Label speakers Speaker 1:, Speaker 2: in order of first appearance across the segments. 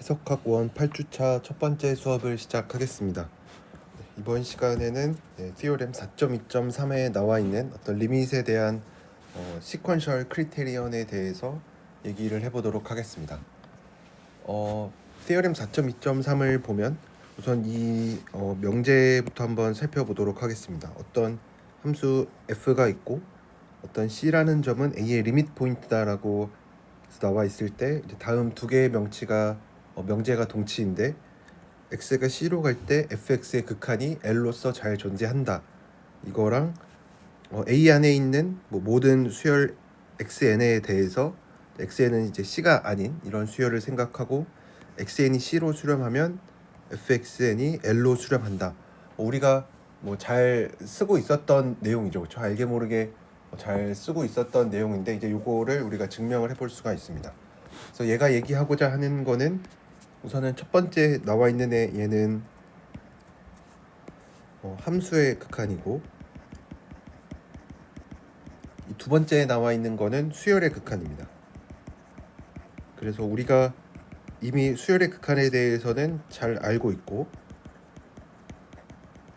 Speaker 1: 해석학원 8주차 첫 번째 수업을 시작하겠습니다. 이번 시간에는 Theorem 4.2.3에 나와 있는 어떤 리밋에 대한 시퀀셜 크리테리언에 대해서 얘기를 해보도록 하겠습니다. Theorem 4.2.3을 보면 우선 이 명제부터 한번 살펴보도록 하겠습니다. 어떤 함수 f가 있고 어떤 c라는 점은 a의 리밋 포인트다라고 나와 있을 때 이제 다음 두 개의 명치가 명제가 동치인데 x가 c로 갈 때 fx의 극한이 l로서 잘 존재한다. 이거랑 a 안에 있는 모든 수열 xn에 대해서 xn은 이제 c가 아닌 이런 수열을 생각하고 xn이 c로 수렴하면 fxn이 l로 수렴한다. 우리가 잘 쓰고 있었던 내용이죠. 그렇죠? 알게 모르게 잘 쓰고 있었던 내용인데 이제 요거를 우리가 증명을 해볼 수가 있습니다. 그래서 얘가 얘기하고자 하는 거는 우선은 첫 번째 나와 있는 얘는 함수의 극한이고 이 두 번째 나와 있는 거는 수열의 극한입니다. 그래서 우리가 이미 수열의 극한에 대해서는 잘 알고 있고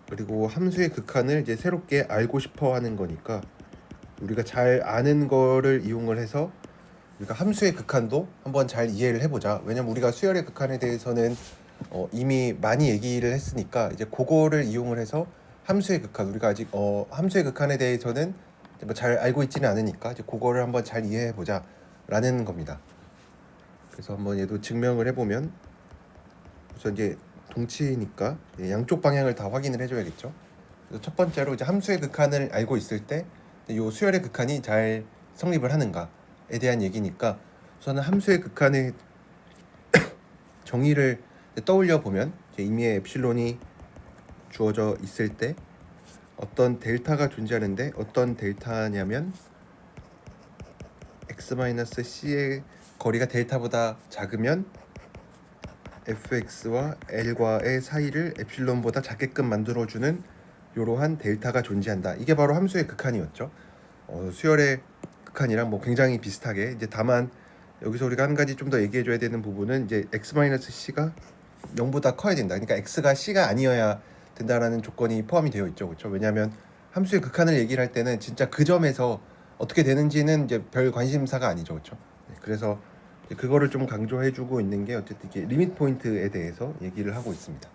Speaker 1: 그리고 함수의 극한을 이제 새롭게 알고 싶어 하는 거니까 우리가 잘 아는 거를 이용을 해서 우리가 함수의 극한도 한번 잘 이해를 해보자. 왜냐면 우리가 수열의 극한에 대해서는 이미 많이 얘기를 했으니까 이제 그거를 이용을 해서 함수의 극한 우리가 아직 함수의 극한에 대해서는 잘 알고 있지는 않으니까 이제 그거를 한번 잘 이해해보자 라는 겁니다. 그래서 한번 얘도 증명을 해보면 우선 이제 동치니까 양쪽 방향을 다 확인을 해줘야겠죠. 그래서 첫 번째로 이제 함수의 극한을 알고 있을 때 이 수열의 극한이 잘 성립을 하는가에 대한 얘기니까 우선은 함수의 극한의 정의를 떠올려 보면 임의의 엡실론이 주어져 있을 때 어떤 델타가 존재하는데 어떤 델타냐면 x-c의 거리가 델타보다 작으면 fx와 l과의 사이를 엡실론보다 작게끔 만들어주는 이러한 델타가 존재한다. 이게 바로 함수의 극한이었죠. 수열의 극한이랑 굉장히 비슷하게 이제 다만 여기서 우리가 한 가지 좀 더 얘기해줘야 되는 부분은 이제 x-c가 0보다 커야 된다. 그러니까 x가 c가 아니어야 된다라는 조건이 포함이 되어 있죠, 그렇죠? 왜냐하면 함수의 극한을 얘기를 할 때는 진짜 그 점에서 어떻게 되는지는 이제 별 관심사가 아니죠, 그렇죠? 그래서 그거를 좀 강조해주고 있는 게 어쨌든 이게 리밋 포인트에 대해서 얘기를 하고 있습니다.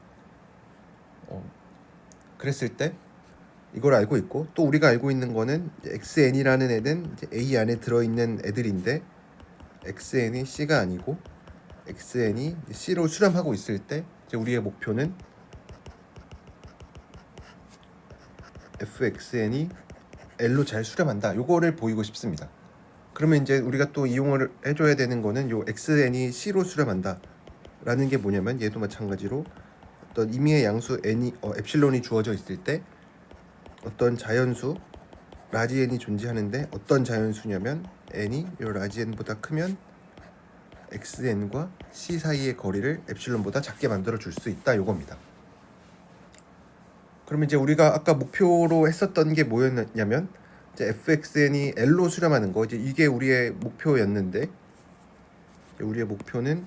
Speaker 1: 그랬을 때 이걸 알고 있고 또 우리가 알고 있는 거는 xn이라는 애는 이제 a 안에 들어있는 애들인데 xn이 c가 아니고 xn이 c로 수렴하고 있을 때 이제 우리의 목표는 fxn이 l로 잘 수렴한다. 요거를 보이고 싶습니다. 그러면 이제 우리가 또 이용을 해줘야 되는 거는 요 xn이 c로 수렴한다 라는 게 뭐냐면 얘도 마찬가지로 어떤 임의의 양수 n이 엡실론이 주어져 있을 때 어떤 자연수 라지 n이 존재하는데 어떤 자연수냐면 n이 요 라지 n보다 크면 xn과 c 사이의 거리를 엡실론보다 작게 만들어 줄 수 있다 요겁니다. 그러면 이제 우리가 아까 목표로 했었던 게 뭐였냐면 이제 fxn이 l로 수렴하는 거 이제 이게 우리의 목표였는데 우리의 목표는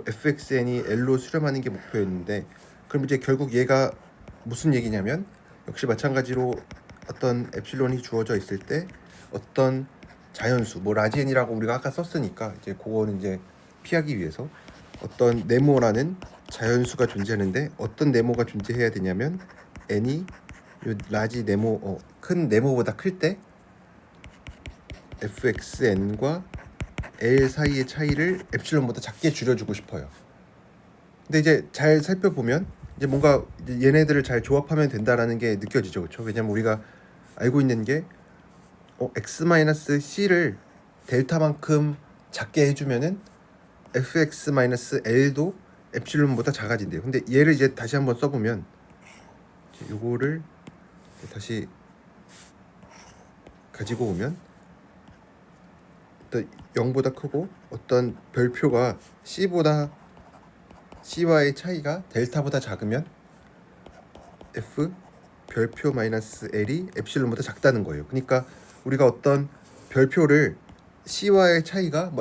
Speaker 1: fxn이 l로 수렴하는 게 목표였는데 그럼 이제 결국 얘가 무슨 얘기냐면 역시 마찬가지로 어떤 엡실론이 주어져 있을 때 어떤 자연수 라지 n이라고 우리가 아까 썼으니까 이제 그거는 이제 피하기 위해서 어떤 네모라는 자연수가 존재하는데 어떤 네모가 존재해야 되냐면 n이 요 라지 네모 큰 네모보다 클 때 fxn과 l 사이의 차이를 엡실론보다 작게 줄여주고 싶어요. 근데 이제 잘 살펴보면 이제 뭔가 이제 얘네들을 잘 조합하면 된다라는 게 느껴지죠, 그렇죠? 왜냐면 우리가 알고 있는 게 x-c를 델타만큼 작게 해주면은 fx-l도 엡실론보다 작아진대요. 근데 얘를 이제 다시 한번 써보면 요거를 다시 가지고 오면 어떤 0보다 크고 어떤 별표가 c와의 차이가 델타보다 작으면 f 별표 마이너스 l이 엡실론보다 작다는 거예요. 그러니까 우리가 어떤 별표를 c와의 차이가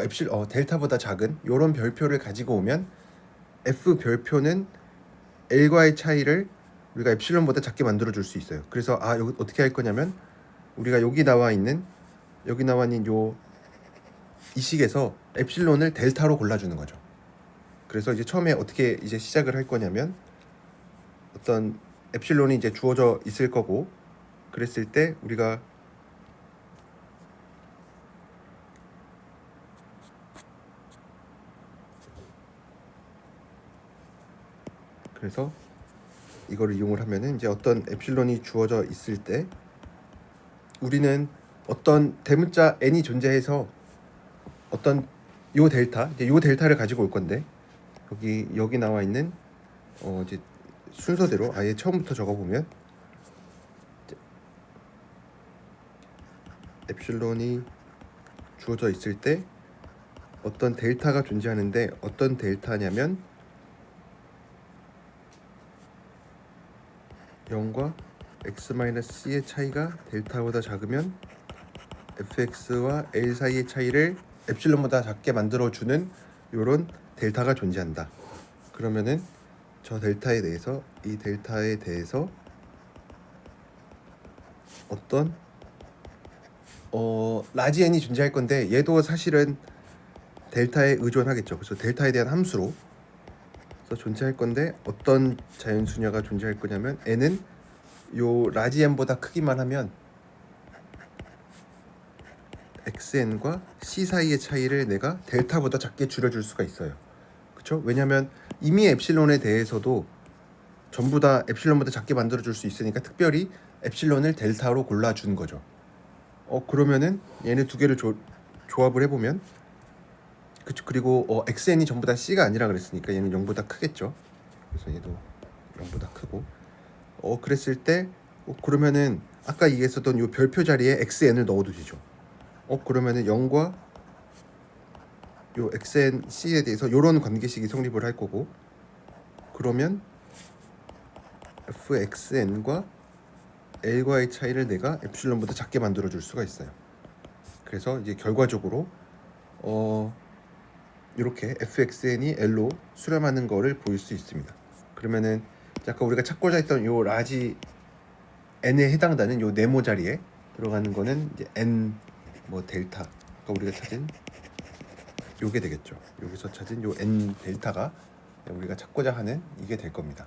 Speaker 1: 델타보다 작은 이런 별표를 가지고 오면 F 별표는 L과의 차이를 우리가 엡실론보다 작게 만들어 줄 수 있어요. 그래서 여기 어떻게 할 거냐면 우리가 여기 나와 있는 요 이 식에서 엡실론을 델타로 골라주는 거죠. 그래서 이제 처음에 어떻게 이제 시작을 할 거냐면 어떤 엡실론이 이제 주어져 있을 거고, 그랬을 때 우리가 그래서 이거를 이용을 하면은 이제 어떤 엡실론이 주어져 있을 때 우리는 어떤 대문자 n이 존재해서 어떤 요 델타, 이제 요 델타를 가지고 올 건데, 여기 나와 있는 이제 순서대로 아예 처음부터 적어 보면 엡실론이 주어져 있을 때 어떤 델타가 존재하는데, 어떤 델타냐면 0과 x-c의 차이가 델타보다 작으면 fx와 l 사이의 차이를 엡실론보다 작게 만들어주는 요런 델타가 존재한다. 그러면은 저 델타에 대해서, 이 델타에 대해서 어떤 라지 n이 존재할 건데, 얘도 사실은 델타에 의존하겠죠. 그래서 델타에 대한 함수로 존재할 건데, 어떤 자연수냐가 존재할 거냐면 n은 요 라지 n보다 크기만 하면 xn과 c 사이의 차이를 내가 델타보다 작게 줄여줄 수가 있어요. 그렇죠? 왜냐하면 이미 엡실론에 대해서도 전부 다 엡실론보다 작게 만들어줄 수 있으니까 특별히 엡실론을 델타로 골라준 거죠. 그러면은 얘네 두 개를 조합을 해보면, 그쵸? 그리고 xn이 전부 다 c가 아니라 그랬으니까 얘는 0보다 크겠죠. 그래서 얘도 0보다 크고, 그랬을 때 그러면은 아까 얘기했었던 요 별표 자리에 xn을 넣어도 되죠. 그러면은 0과 요 xn c에 대해서 요런 관계식이 성립을 할 거고, 그러면 fxn과 l과의 차이를 내가 엡실론보다 작게 만들어 줄 수가 있어요. 그래서 이제 결과적으로 이렇게 fxn이 l로 수렴하는 거를 보일 수 있습니다. 그러면은 아까 우리가 찾고자 했던 요 라지 n에 해당되는 요 네모 자리에 들어가는 거는 이제 n 뭐 델타, 아까 우리가 찾은 요게 되겠죠. 여기서 찾은 요 n 델타가 우리가 찾고자 하는 이게 될 겁니다.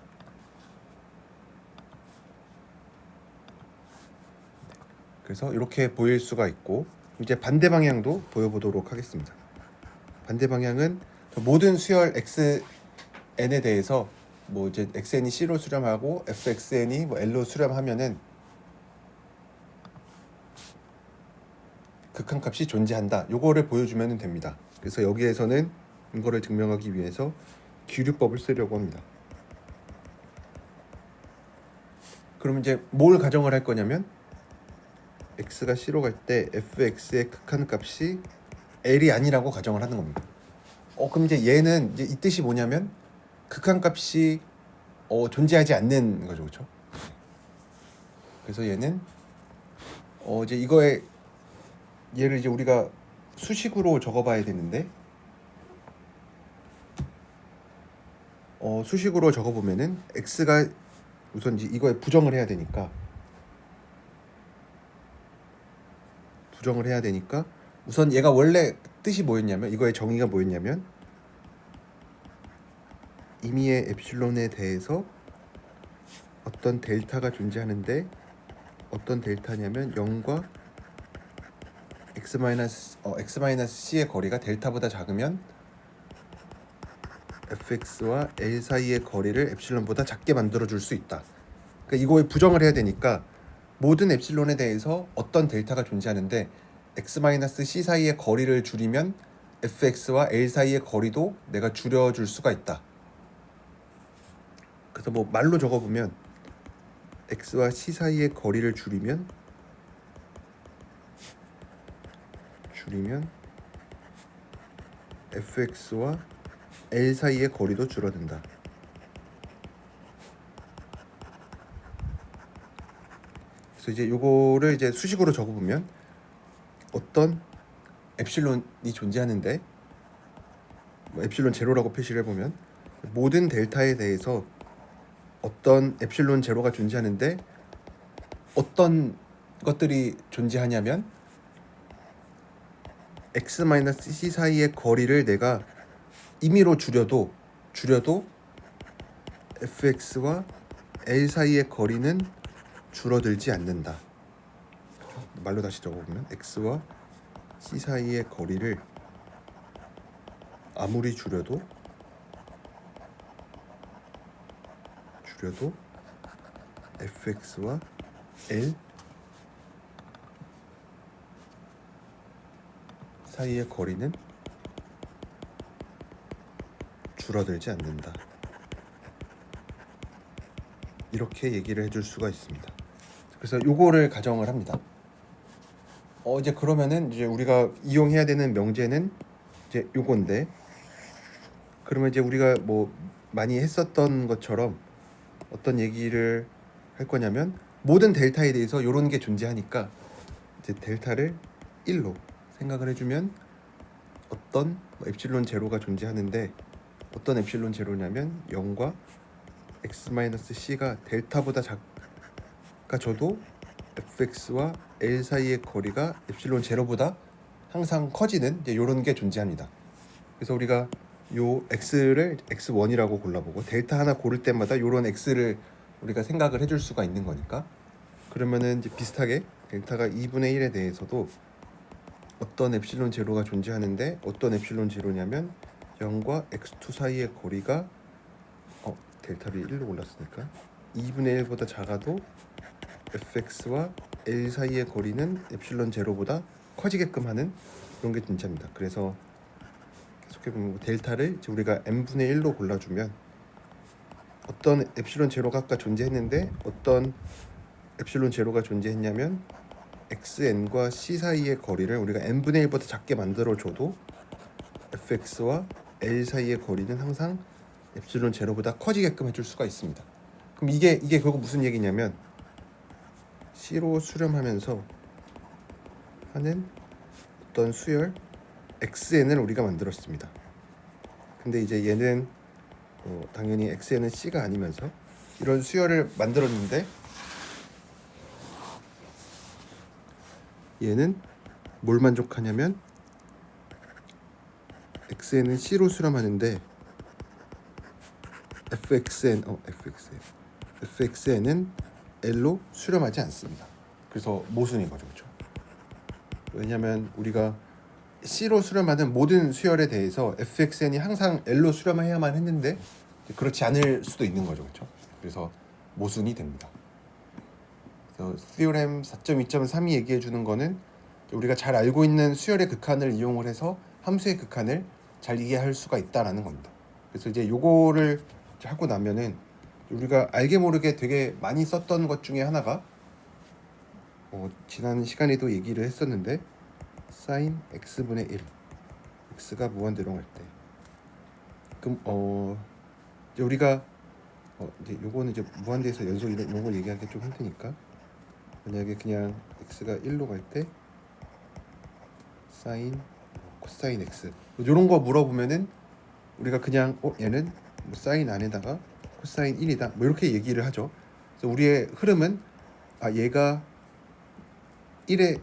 Speaker 1: 그래서 이렇게 보일 수가 있고, 이제 반대 방향도 보여보도록 하겠습니다. 반대 방향은 모든 수열 xn에 대해서 뭐 이제 xn이 c로 수렴하고 fxn이 뭐 l로 수렴하면은 극한값이 존재한다. 요거를 보여주면 됩니다. 그래서 여기에서는 이거를 증명하기 위해서 기류법을 쓰려고 합니다. 그럼 이제 뭘 가정을 할 거냐면 x가 c로 갈 때 fx의 극한값이 l이 아니라고 가정을 하는 겁니다. 그럼 이제 얘는 이제 이 뜻이 뭐냐면 극한값이 존재하지 않는 거죠, 그렇죠? 그래서 얘는 이제 이거에 얘를 이제 우리가 수식으로 적어봐야 되는데, 수식으로 적어보면은 x가 우선 이제 이거에 부정을 해야 되니까 우선 얘가 원래 뜻이 뭐였냐면, 이거의 정의가 뭐였냐면 임의의 엡실론에 대해서 어떤 델타가 존재하는데, 어떤 델타냐면 0과 x-c의 거리가 델타보다 작으면 fx와 l 사이의 거리를 엡실론보다 작게 만들어 줄 수 있다. 그러니까 이거에 부정을 해야 되니까 모든 엡실론에 대해서 어떤 델타가 존재하는데 x-c 사이의 거리를 줄이면 fx와 l 사이의 거리도 내가 줄여줄 수가 있다. 그래서 뭐 말로 적어보면 x와 c 사이의 거리를 줄이면 fx와 l 사이의 거리도 줄어든다. 그래서 이제 요거를 이제 수식으로 적어보면 어떤 엡실론이 존재하는데, 뭐 엡실론 제로라고 표시를 해보면 모든 델타에 대해서 어떤 엡실론 제로가 존재하는데 어떤 것들이 존재하냐면 x-c 사이의 거리를 내가 임의로 줄여도 fx와 l 사이의 거리는 줄어들지 않는다. 말로 다시 적어보면 x와 c 사이의 거리를 아무리 줄여도 fx와 l 사이의 거리는 줄어들지 않는다. 이렇게 얘기를 해줄 수가 있습니다. 그래서 요거를 가정을 합니다. 이제 그러면은 이제 우리가 이용해야 되는 명제는 이제 요건데, 그러면 이제 우리가 뭐 많이 했었던 것처럼 어떤 얘기를 할 거냐면 모든 델타에 대해서 요런 게 존재하니까 이제 델타를 1로 생각을 해주면 어떤 엡실론 제로가 존재하는데 어떤 엡실론 제로냐면 0과 x-c가 델타보다 작아져도 fx와 l 사이의 거리가 엡실론 제로보다 항상 커지는 이제 이런 게 존재합니다. 그래서 우리가 요 x를 x1이라고 골라보고 델타 하나 고를 때마다 이런 x를 우리가 생각을 해줄 수가 있는 거니까, 그러면은 이제 비슷하게 델타가 2분의 1에 대해서도 어떤 엡실론 제로가 존재하는데 어떤 엡실론 제로냐면 0과 x2 사이의 거리가 델타를 1로 골랐으니까 2분의 1보다 작아도 fx와 l 사이의 거리는 엡실론 제로보다 커지게끔 하는 그런 게 존재합니다. 그래서 계속해보면 델타를 우리가 n분의 1로 골라주면 어떤 엡실론 제로가 아까 존재했는데 어떤 엡실론 제로가 존재했냐면 xn과 c 사이의 거리를 우리가 n분의 1보다 작게 만들어줘도 fx와 l 사이의 거리는 항상 엡실론 제로보다 커지게끔 해줄 수가 있습니다. 그럼 이게 결국 무슨 얘기냐면 C로 수렴하면서 하는 어떤 수열 xn을 우리가 만들었습니다. 근데 이제 얘는 당연히 xn은 C가 아니면서 이런 수열을 만들었는데 얘는 뭘 만족하냐면 xn은 C로 수렴하는데 fxn은 L로 수렴하지 않습니다. 그래서 모순인 거죠, 그렇죠? 왜냐하면 우리가 C로 수렴하는 모든 수열에 대해서 fxn이 항상 L로 수렴해야만 했는데 그렇지 않을 수도 있는 거죠, 그렇죠? 그래서 모순이 됩니다. 그래서 theorem 4.2.3이 얘기해 주는 거는 우리가 잘 알고 있는 수열의 극한을 이용을 해서 함수의 극한을 잘 이해할 수가 있다라는 겁니다. 그래서 이제 요거를 하고 나면은 우리가 알게 모르게 되게 많이 썼던 것 중에 하나가 지난 시간에도 얘기를 했었는데 sin x분의 1 x가 무한대로 할 때 그럼 이제 우리가 이제 요거는 이제 무한대에서 연속 이런 걸 얘기하기 좀 힘드니까 만약에 그냥 x가 1로 갈 때 sin 코사인 x 요런 거 물어보면은 우리가 그냥 얘는 뭐 사인 안에다가 코사인 1이다 뭐 이렇게 얘기를 하죠. 그래서 우리의 흐름은 얘가 1에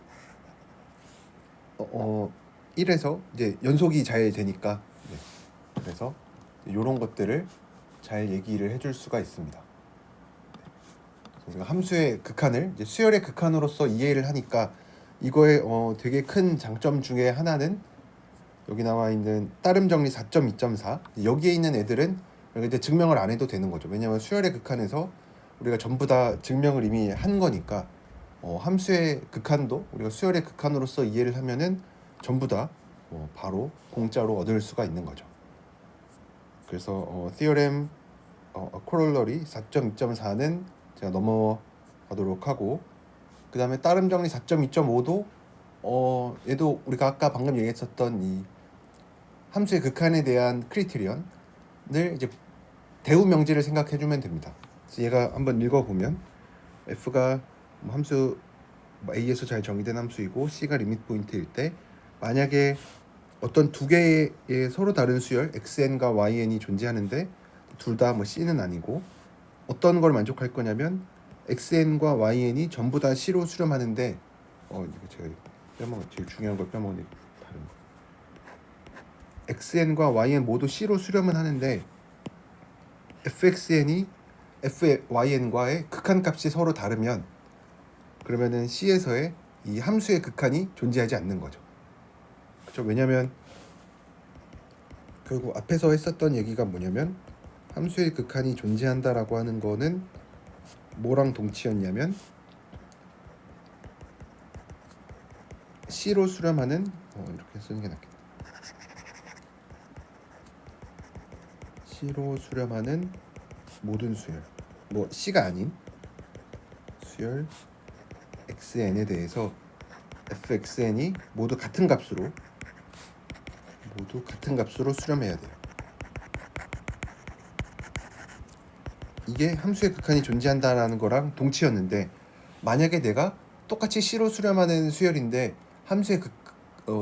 Speaker 1: 1에서 이제 연속이 잘 되니까 그래서 이런 것들을 잘 얘기를 해줄 수가 있습니다. 우리가 함수의 극한을 이제 수열의 극한으로서 이해를 하니까 이거의 되게 큰 장점 중에 하나는 여기 나와 있는 따름 정리 4.2.4 여기에 있는 애들은 이제 증명을 안 해도 되는 거죠. 왜냐하면 수열의 극한에서 우리가 전부 다 증명을 이미 한 거니까 함수의 극한도 우리가 수열의 극한으로서 이해를 하면은 전부 다 바로 공짜로 얻을 수가 있는 거죠. 그래서 theorem corollary 4.2.4는 제가 넘어가도록 하고, 그 다음에 따름 정리 4.2.5도 얘도 우리가 아까 방금 얘기했었던 이 함수의 극한에 대한 크리테리언을 이제 대우 명제를 생각해주면 됩니다. 그래서 얘가 한번 읽어보면 f가 함수 a에서 잘 정의된 함수이고 c가 리밋 포인트일 때 만약에 어떤 두 개의 서로 다른 수열 xn과 yn이 존재하는데 둘 다 뭐 C는 아니고 어떤 걸 만족할 거냐면 xn과yn이 전부 다 C로 수렴하는데 이거 제가 제일 중요한 걸 빼먹는 다른 거. xn과 yn 모두 C로 수렴은 하는데 fxn이 fyn과의 극한값이 서로 다르면 그러면은 C에서의 이 함수의 극한이 존재하지 않는 거죠. 그렇죠? 왜냐하면 결국 앞에서 했었던 얘기가 뭐냐면 함수의 극한이 존재한다라고 하는 거는 뭐랑 동치였냐면 C로 수렴하는 이렇게 쓰는 게 낫겠다. C로 수렴하는 모든 수열, 뭐 C가 아닌 수열 xn에 대해서 fxn이 모두 같은 값으로 수렴해야 돼요. 이게 함수의 극한이 존재한다라는 거랑 동치였는데 만약에 내가 똑같이 C로 수렴하는 수열인데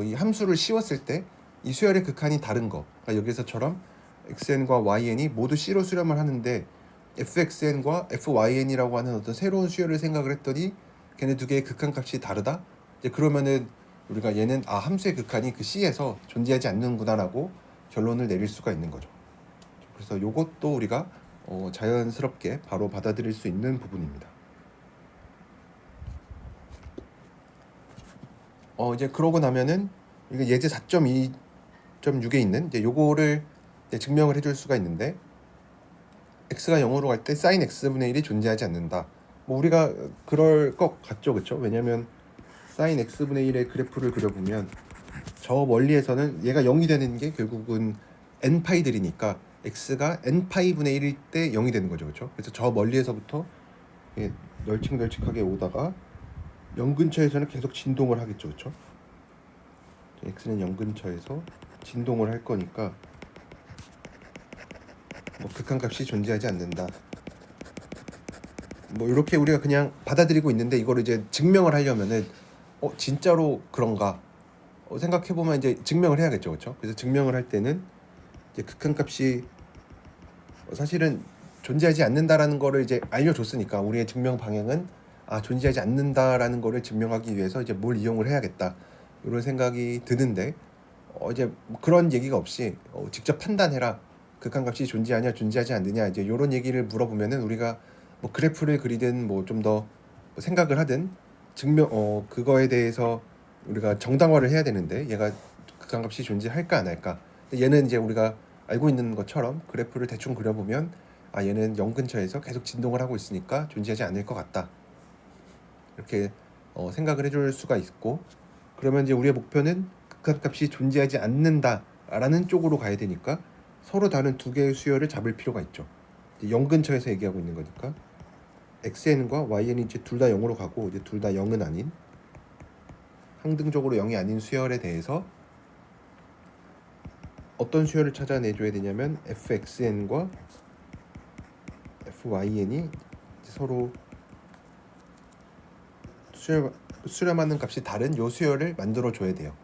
Speaker 1: 이 함수를 씌웠을 때 이 수열의 극한이 다른 거, 그러니까 여기서처럼 xn과 yn이 모두 C로 수렴을 하는데 fxn과 fyn이라고 하는 어떤 새로운 수열을 생각을 했더니 걔네 두 개의 극한값이 다르다. 이제 그러면은 우리가 얘는 함수의 극한이 그 C에서 존재하지 않는구나라고 결론을 내릴 수가 있는 거죠. 그래서 이것도 우리가 자연스럽게 바로 받아들일 수 있는 부분입니다. 이제 그러고 나면은 이게 예제 4.2.6에 있는 이제 요거를 이제 증명을 해줄 수가 있는데 x가 0으로 갈 때 sin x분의 1이 존재하지 않는다. 뭐 우리가 그럴 것 같죠, 그렇죠? 왜냐하면 sin x분의 1의 그래프를 그려보면 저 멀리에서는 얘가 0이 되는 게 결국은 n파이들이니까 x가 n파이분의 1일 때 0이 되는 거죠, 그렇죠? 그래서 저 멀리에서부터 널찍널찍하게 오다가 0 근처에서는 계속 진동을 하겠죠, 그렇죠? x는 0 근처에서 진동을 할 거니까 뭐 극한값이 존재하지 않는다. 뭐 이렇게 우리가 그냥 받아들이고 있는데 이걸 이제 증명을 하려면은 진짜로 그런가 생각해 보면 이제 증명을 해야겠죠, 그렇죠? 그래서 증명을 할 때는 이제 극한값이 사실은 존재하지 않는다라는 거를 이제 알려줬으니까 우리의 증명 방향은 존재하지 않는다라는 거를 증명하기 위해서 이제 뭘 이용을 해야겠다 이런 생각이 드는데 이제 뭐 그런 얘기가 없이 직접 판단해라, 극한값이 존재하냐 존재하지 않느냐 이제 이런 얘기를 물어보면은 우리가 뭐 그래프를 그리든 뭐 좀 더 생각을 하든 증명 그거에 대해서 우리가 정당화를 해야 되는데 얘가 극한값이 존재할까 안 할까. 얘는 이제 우리가 알고 있는 것처럼 그래프를 대충 그려보면 얘는 0 근처에서 계속 진동을 하고 있으니까 존재하지 않을 것 같다. 이렇게 생각을 해줄 수가 있고 그러면 이제 우리의 목표는 극한값이 존재하지 않는다라는 쪽으로 가야 되니까 서로 다른 두 개의 수열을 잡을 필요가 있죠. 0 근처에서 얘기하고 있는 거니까 xn과 yn이 이제 둘 다 0으로 가고 이제 둘 다 0은 아닌 항등적으로 0이 아닌 수열에 대해서 어떤 수열을 찾아내줘야 되냐면 fxn과 fyn이 서로 수렴하는 값이 다른 요 수열을 만들어 줘야 돼요.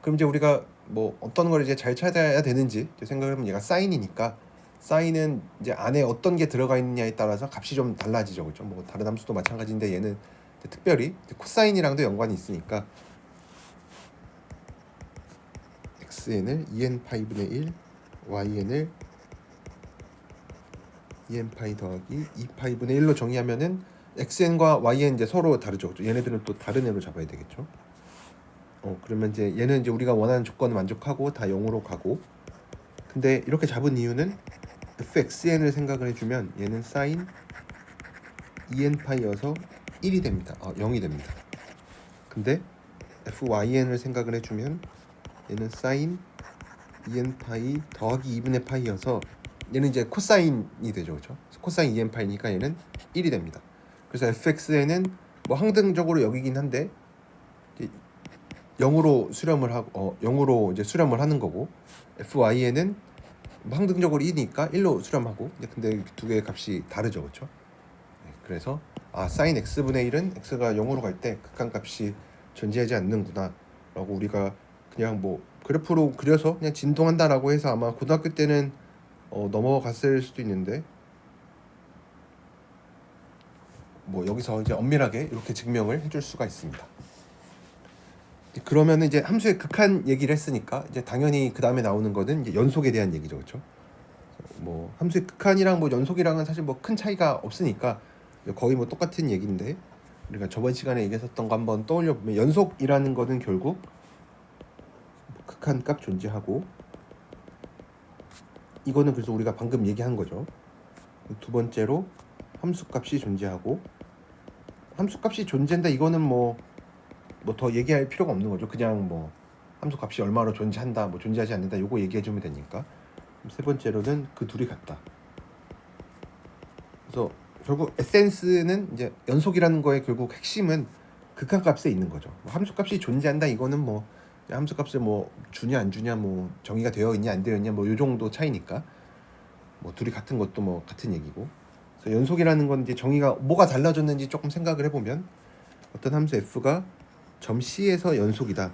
Speaker 1: 그럼 이제 우리가 뭐 어떤 걸 이제 잘 찾아야 되는지 생각을 하면 얘가 사인이니까 사인은 이제 안에 어떤 게 들어가 있느냐에 따라서 값이 좀 달라지죠, 그렇죠? 뭐 다른 함수도 마찬가지인데 얘는 특별히 코사인이랑도 연관이 있으니까 xn을 2n파이분의 1, yn을 2n파이 더하기 2파이분의 1로 정의하면은 xn과 yn 이제 서로 다르죠, 그렇죠? 얘네들은 또 다른 애로 잡아야 되겠죠. 그러면 이제 얘는 이제 우리가 원하는 조건을 만족하고 다 0으로 가고 근데 이렇게 잡은 이유는 fxn을 생각을 해주면 얘는 sin 2n파이여서 1이 됩니다. 0이 됩니다. 근데 fyn을 생각을 해주면 얘는 sin 2n파이 더하기 2분의 파이여서 얘는 이제 코사인이 되죠, 그렇죠? 코사인 2n파이니까 얘는 1이 됩니다. 그래서 fxn은 뭐 항등적으로 여기긴 한데 0으로 수렴을 하고 0으로 이제 수렴을 하는 거고 fy는 뭐 항등적으로 1이니까 1로 수렴하고 근데 두 개의 값이 다르죠, 그렇죠? 그래서 sin x분의 1은 x가 0으로 갈 때 극한값이 존재하지 않는구나 라고 우리가 그냥 뭐 그래프로 그려서 그냥 진동한다라고 해서 아마 고등학교 때는 넘어갔을 수도 있는데 뭐 여기서 이제 엄밀하게 이렇게 증명을 해줄 수가 있습니다. 그러면 이제 함수의 극한 얘기를 했으니까 이제 당연히 그 다음에 나오는 거는 이제 연속에 대한 얘기죠, 그렇죠? 뭐 함수의 극한이랑 뭐 연속이랑은 사실 뭐 큰 차이가 없으니까 거의 뭐 똑같은 얘기인데 우리가 저번 시간에 얘기했었던 거 한번 떠올려 보면 연속이라는 거는 결국 극한 값 존재하고 이거는 그래서 우리가 방금 얘기한 거죠. 두 번째로 함수 값이 존재하고 함수 값이 존재한다 이거는 뭐 더 얘기할 필요가 없는 거죠. 그냥 뭐 함수 값이 얼마로 존재한다 뭐 존재하지 않는다 요거 얘기해 주면 되니까. 세 번째로는 그 둘이 같다. 그래서 결국 에센스는 이제 연속이라는 거의 결국 핵심은 극한값에 있는 거죠. 함수값이 존재한다 이거는 뭐 함수값을 뭐 주냐 안 주냐 뭐 정의가 되어 있냐 안 되어 있냐 뭐 요 정도 차이니까 뭐 둘이 같은 것도 뭐 같은 얘기고. 그래서 연속이라는 건 이제 정의가 뭐가 달라졌는지 조금 생각을 해보면 어떤 함수 f가 점 C에서 연속이다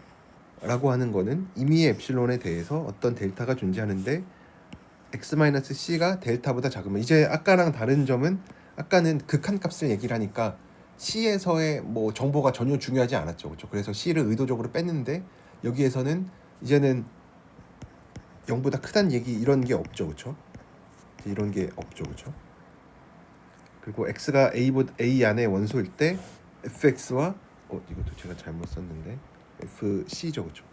Speaker 1: 라고 하는 거는 이미 엡실론에 대해서 어떤 델타가 존재하는데 x-c가 델타보다 작으면 이제 아까랑 다른 점은 아까는 극한값을 얘기를 하니까 C에서의 뭐 정보가 전혀 중요하지 않았죠, 그렇죠? 그래서 C를 의도적으로 뺐는데 여기에서는 이제는 0보다 크다는 얘기 이런 게 없죠, 그렇죠? 이런 게 없죠, 그렇죠? 그리고 x가 a 안에 원소일 때 fx와 이것도 제가 잘못 썼는데 fc죠, 그렇죠?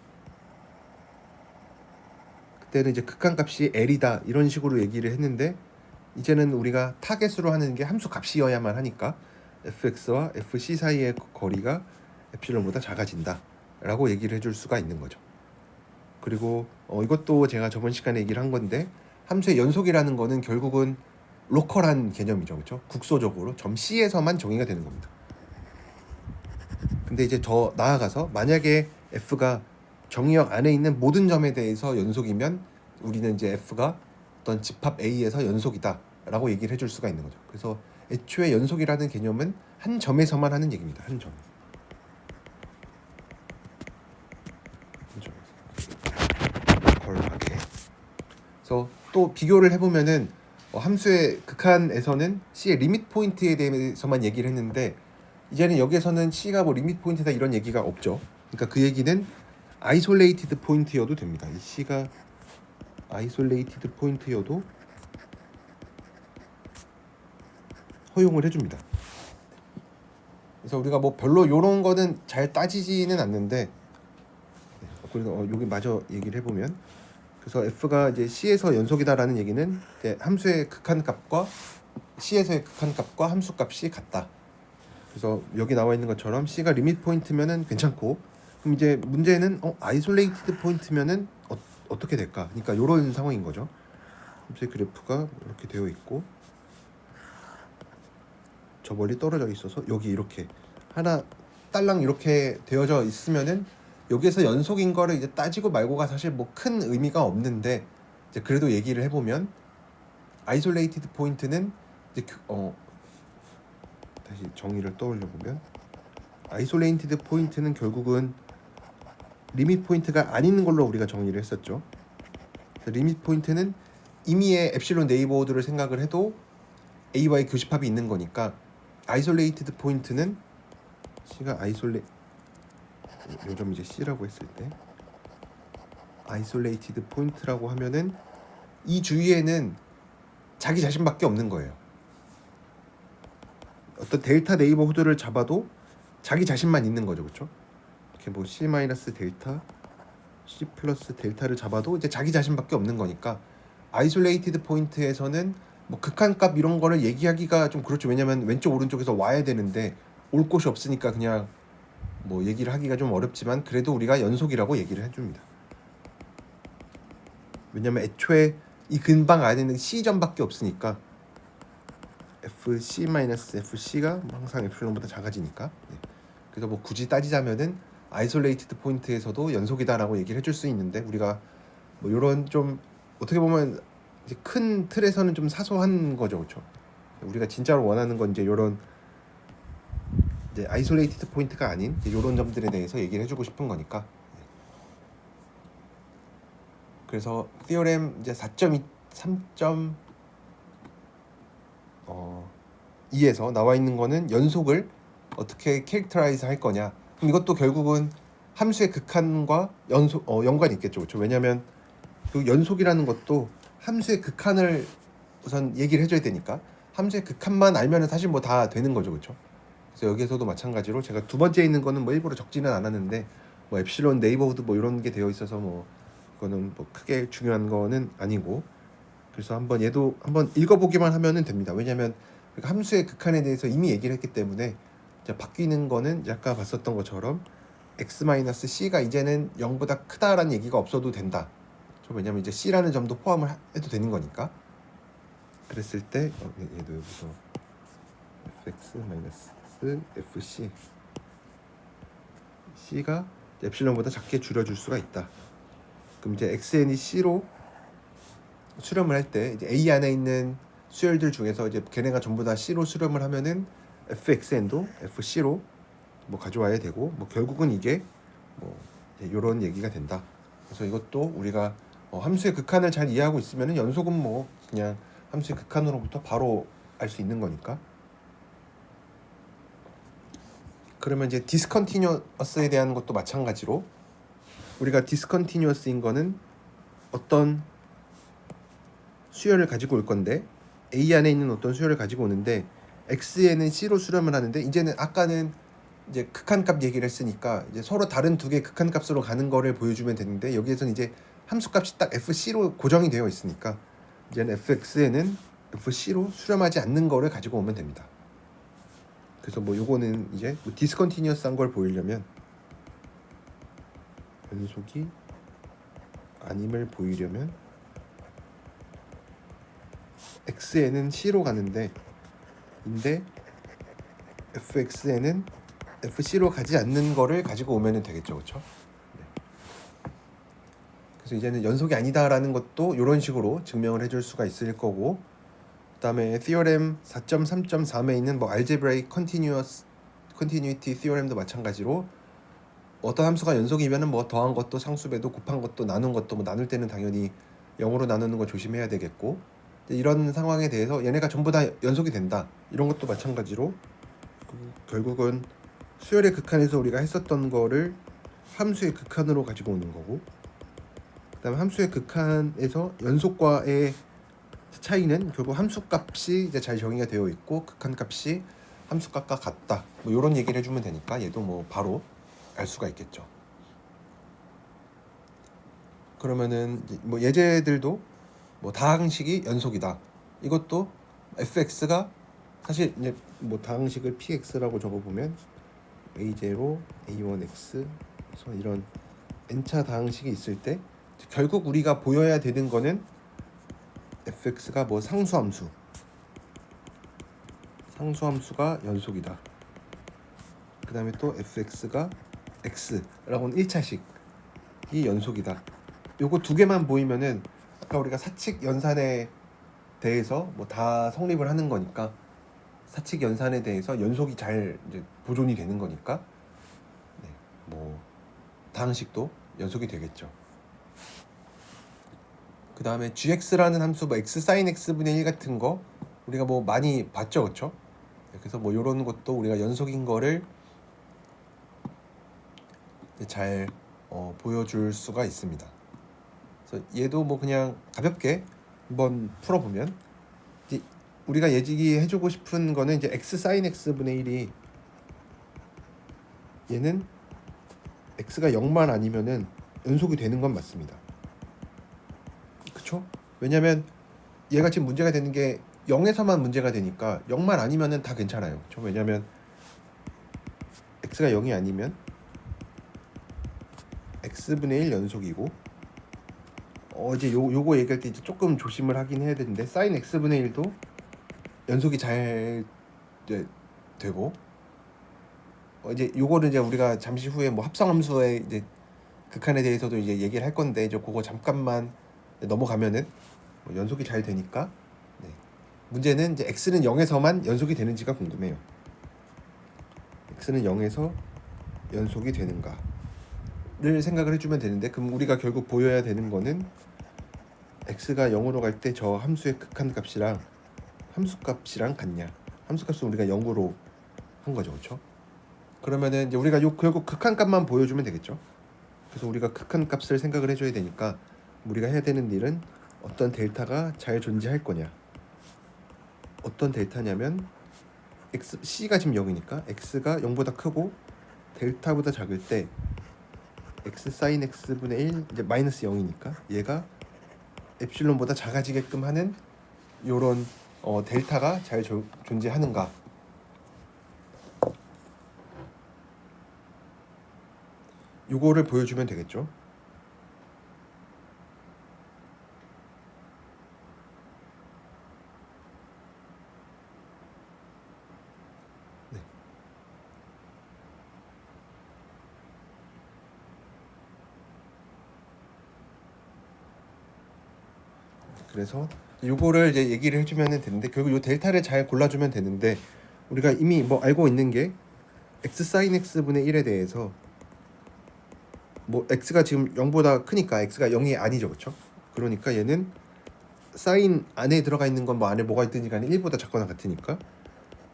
Speaker 1: 그때는 이제 극한값이 l이다 이런 식으로 얘기를 했는데 이제는 우리가 타겟으로 하는 게 함수 값이어야만 하니까 fx와 fc 사이의 거리가 에필론보다 작아진다 라고 얘기를 해줄 수가 있는 거죠. 그리고 이것도 제가 저번 시간에 얘기를 한 건데 함수의 연속이라는 거는 결국은 로컬한 개념이죠, 그렇죠? 국소적으로 점 C에서만 정의가 되는 겁니다. 근데 이제 더 나아가서 만약에 f가 정의역 안에 있는 모든 점에 대해서 연속이면 우리는 이제 f가 어떤 집합 A에서 연속이다 라고 얘기를 해줄 수가 있는 거죠. 그래서 애초에 연속이라는 개념은 한 점에서만 하는 얘기입니다. 한 점에서. 걸하게. 그래서 또 비교를 해보면은 함수의 극한에서는 C의 리밋 포인트에 대해서만 얘기를 했는데 이제는 여기에서는 C가 뭐 리밋 포인트다 이런 얘기가 없죠. 그러니까 그 얘기는 아이솔레이티드 포인트여도 됩니다. 이 C가 아이솔레이티드 포인트여도 허용을 해줍니다. 그래서 우리가 뭐 별로 요런 거는 잘 따지지는 않는데 그래서 여기 마저 얘기를 해보면 그래서 f가 이제 C에서 연속이다라는 얘기는 이제 함수의 극한값과 C에서의 극한값과 함수값이 같다. 그래서 여기 나와 있는 것처럼 C가 리밋 포인트면은 괜찮고 그럼 이제 문제는 아이솔레이티드 포인트면은 어떻게 될까? 그러니까 이런 상황인 거죠. 함수의 그래프가 이렇게 되어 있고 저 멀리 떨어져 있어서 여기 이렇게 하나 딸랑 이렇게 되어져 있으면은 여기에서 연속인 거를 이제 따지고 말고가 사실 뭐 큰 의미가 없는데 이제 그래도 얘기를 해보면 아이솔레이티드 포인트는 이제 다시 정의를 떠올려 보면 아이솔레이티드 포인트는 결국은 리밋 포인트가 아닌 걸로 우리가 정의를 했었죠. 리밋 포인트는 이미의 엡실론 네이버호드를 생각을 해도 A와의 교집합이 있는 거니까 아이솔레이티드 포인트는 C가 요점 이제 C라고 했을 때 아이솔레이티드 포인트라고 하면은 이 주위에는 자기 자신밖에 없는 거예요. 어떤 델타 네이버후드를 잡아도 자기 자신만 있는 거죠, 그렇죠? 이렇게 뭐 C 마이너스 델타, C 플러스 델타를 잡아도 이제 자기 자신밖에 없는 거니까 아이솔레이티드 포인트에서는 뭐 극한값 이런 거를 얘기하기가 좀 그렇죠. 왜냐면 왼쪽 오른쪽에서 와야 되는데 올 곳이 없으니까 그냥 뭐 얘기를 하기가 좀 어렵지만 그래도 우리가 연속이라고 얘기를 해줍니다. 왜냐면 애초에 이 근방 안에는 C점밖에 없으니까 FC-FC가 항상 에프실론보다 작아지니까 그래서 뭐 굳이 따지자면은 아이솔레이티드 포인트에서도 연속이다라고 얘기를 해줄 수 있는데 우리가 뭐 이런 좀 어떻게 보면 이제 큰 틀에서는 좀 사소한 거죠, 그렇죠? 우리가 진짜로 원하는 건 이제 이런 이제 아이솔레이티드 포인트가 아닌 이런 점들에 대해서 얘기를 해주고 싶은 거니까. 그래서 티어렘 이제 3.2에서 나와 있는 거는 연속을 어떻게 캐릭터라이즈 할 거냐. 그럼 이것도 결국은 함수의 극한과 연관이 있겠죠. 그렇죠? 왜냐하면 그 연속이라는 것도 함수의 극한을 우선 얘기를 해줘야 되니까 함수의 극한만 알면은 사실 뭐 다 되는 거죠. 그렇죠? 그래서 여기에서도 마찬가지로 제가 두 번째 있는 거는 뭐 일부러 적지는 않았는데 뭐 엡실론 네이버후드 뭐 이런 게 되어 있어서 뭐 그거는 뭐 크게 중요한 거는 아니고, 그래서 한번 얘도 한번 읽어보기만 하면은 됩니다. 왜냐하면 함수의 극한에 대해서 이미 얘기를 했기 때문에 이제 바뀌는 거는 아까 봤었던 것처럼 x-c가 이제는 0보다 크다라는 얘기가 없어도 된다. 왜냐면 이제 c라는 점도 포함을 해도 되는 거니까. 그랬을 때 얘도 여기서 fx-fc c가 엡실론보다 작게 줄여줄 수가 있다. 그럼 이제 xn이 c로 수렴을 할 때 이제 a 안에 있는 수열들 중에서 이제 걔네가 전부 다 c로 수렴을 하면은 fxn도 fc로 뭐 가져와야 되고, 뭐 결국은 이게 뭐 이런 얘기가 된다. 그래서 이것도 우리가 함수의 극한을 잘 이해하고 있으면은 연속은 뭐 그냥 함수의 극한으로부터 바로 알 수 있는 거니까. 그러면 이제 디스컨티뉴어스에 대한 것도 마찬가지로 우리가 디스컨티뉴어스인 거는 어떤 수열을 가지고 올 건데 A 안에 있는 어떤 수열을 가지고 오는데 x에는 c로 수렴을 하는데, 이제는 아까는 이제 극한값 얘기를 했으니까 이제 서로 다른 두 개의 극한값으로 가는 거를 보여주면 되는데, 여기에서는 이제 함수값이 딱 fc로 고정이 되어 있으니까 이제는 fx에는 fc로 수렴하지 않는 거를 가지고 오면 됩니다. 그래서 뭐 요거는 이제 뭐 디스컨티뉴어스한 걸 보이려면 연속이 아님을 보이려면 x에는 c로 가는데 근데 fx에는 fc로 가지 않는 거를 가지고 오면 되겠죠. 그렇죠? 네. 그래서 이제는 연속이 아니다라는 것도 이런 식으로 증명을 해줄 수가 있을 거고, 그다음에 theorem 4.3.3에 있는 뭐 algebraic continuity theorem도 마찬가지로 어떤 함수가 연속이면은 뭐 더한 것도 상수배도 곱한 것도 나눈 것도 뭐 나눌 때는 당연히 0으로 나누는 거 조심해야 되겠고, 이런 상황에 대해서 얘네가 전부 다 연속이 된다. 이런 것도 마찬가지로 결국은 수열의 극한에서 우리가 했었던 거를 함수의 극한으로 가지고 오는 거고, 그다음에 함수의 극한에서 연속과의 차이는 결국 함수값이 이제 잘 정의가 되어 있고 극한값이 함수값과 같다. 뭐 이런 얘기를 해주면 되니까 얘도 뭐 바로 알 수가 있겠죠. 그러면은 뭐 예제들도 뭐 다항식이 연속이다. 이것도 fx가 사실 이제 뭐 다항식을 px라고 적어보면 a0, a1x 그래서 이런 n차 다항식이 있을 때 결국 우리가 보여야 되는 거는 fx가 뭐 상수함수가 연속이다. 그 다음에 또 fx가 x라고는 1차식이 연속이다. 요거 두 개만 보이면은 아까 우리가 사칙 연산에 대해서 뭐 다 성립을 하는 거니까, 사칙 연산에 대해서 연속이 잘 이제 보존이 되는 거니까 네, 뭐 다항식도 연속이 되겠죠. 그 다음에 gx라는 함수 뭐 x sin x분의 1 같은 거 우리가 뭐 많이 봤죠, 그렇죠? 그래서 뭐 이런 것도 우리가 연속인 거를 잘 보여줄 수가 있습니다. 그래서 얘도 뭐 그냥 가볍게 한번 풀어보면 이제 우리가 얘기해주고 싶은 거는 이제 x sin x분의 1이 얘는 x가 0만 아니면은 연속이 되는 건 맞습니다. 그쵸? 왜냐면 얘가 지금 문제가 되는 게 0에서만 문제가 되니까 0만 아니면은 다 괜찮아요. 그쵸? 왜냐면 x가 0이 아니면 x분의 1 연속이고, 이제 요거 얘기할 때 이제 조금 조심을 하긴 해야 되는데 sin x분의 1도 연속이 잘 이제 되고, 이제 요거는 이제 우리가 잠시 후에 뭐 합성함수의 이제 극한에 대해서도 이제 얘기를 할 건데 이제 그거 잠깐만 넘어가면은 뭐 연속이 잘 되니까. 네. 문제는 이제 x는 0에서만 연속이 되는지가 궁금해요. x는 0에서 연속이 되는가를 생각을 해주면 되는데, 그럼 우리가 결국 보여야 되는 거는 x가 0으로 갈 때 저 함수의 극한값이랑 함수값이랑 같냐? 함수값은 우리가 0으로 한 거죠, 그렇죠? 그러면은 이제 우리가 요 결국 극한값만 보여주면 되겠죠. 그래서 우리가 극한값을 생각을 해줘야 되니까 우리가 해야 되는 일은 어떤 델타가 잘 존재할 거냐. 어떤 델타냐면 x c가 지금 0이니까 x가 0보다 크고 델타보다 작을 때 x sin x분의 1 이제 마이너스 0이니까 얘가 엡실론보다 작아지게끔 하는 요런 델타가 잘 존재하는가. 요거를 보여주면 되겠죠. 네. 그래서 요거를 이제 얘기를 해주면 되는데 결국 요 델타를 잘 골라주면 되는데 우리가 이미 뭐 알고 있는 게 x sin x분의 1에 대해서 뭐 x가 지금 0보다 크니까 x가 0이 아니죠, 그렇죠? 그러니까 얘는 사인 안에 들어가 있는 건 뭐 안에 뭐가 있든지 간에 1보다 작거나 같으니까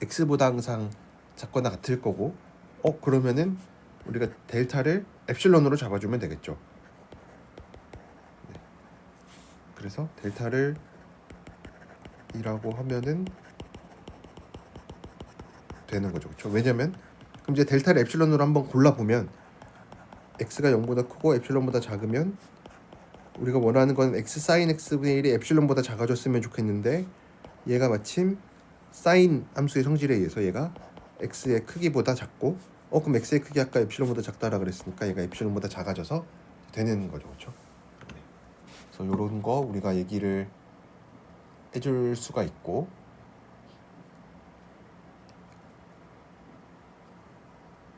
Speaker 1: x보다 항상 작거나 같을 거고 그러면은 우리가 델타를 엡실론으로 잡아주면 되겠죠. 네. 그래서 델타를 이라고 하면은 되는 거죠, 그렇죠? 왜냐면 그럼 이제 델타를 엡실론으로 한번 골라보면 x가 0보다 크고 엡실론보다 작으면 우리가 원하는 건 x sin x분의 1이 엡실론보다 작아졌으면 좋겠는데 얘가 마침 sin 함수의 성질에 의해서 얘가 x의 크기보다 작고 그럼 x의 크기 아까 엡실론보다 작다라 그랬으니까 얘가 엡실론보다 작아져서 되는 거죠, 그렇죠? 그래서 이런 거 우리가 얘기를 해줄 수가 있고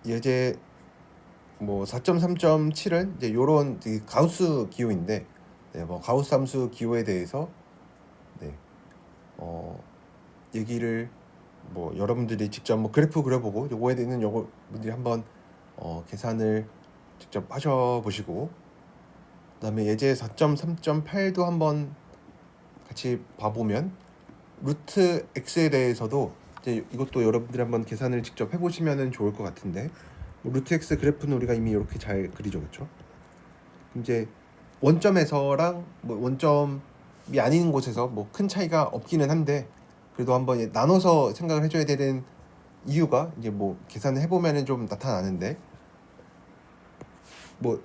Speaker 1: 이제 뭐 4.3.7은 이제 요런 가우스 기호인데 뭐 가우스 함수 기호에 대해서 얘기를 뭐 여러분들이 직접 뭐 그래프 그려보고 요거에 대해서는 여러분들이 한번 계산을 직접 하셔보시고 그다음에 예제 4.3.8도 한번 같이 봐보면 루트 x에 대해서도 이제 이것도 여러분들이 한번 계산을 직접 해보시면 좋을 것 같은데 루트 x 그래프는 우리가 이미 이렇게 잘 그리죠, 그렇죠? 이제 원점에서랑 뭐 원점이 아닌 곳에서 뭐 큰 차이가 없기는 한데 그래도 한번 나눠서 생각을 해줘야 되는 이유가 이제 뭐 계산을 해보면은 좀 나타나는데 뭐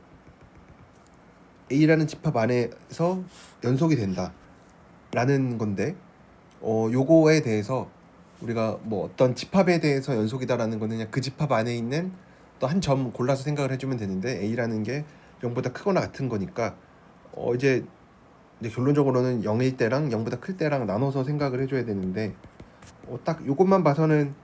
Speaker 1: A라는 집합 안에서 연속이 된다라는 건데 요거에 대해서 우리가 뭐 어떤 집합에 대해서 연속이다라는 거는 그냥 그 집합 안에 있는 또 한 점 골라서 생각을 해주면 되는데 A라는 게 0보다 크거나 같은 거니까 이제 결론적으로는 0일 때랑 0보다 클 때랑 나눠서 생각을 해줘야 되는데 딱 요것만 봐서는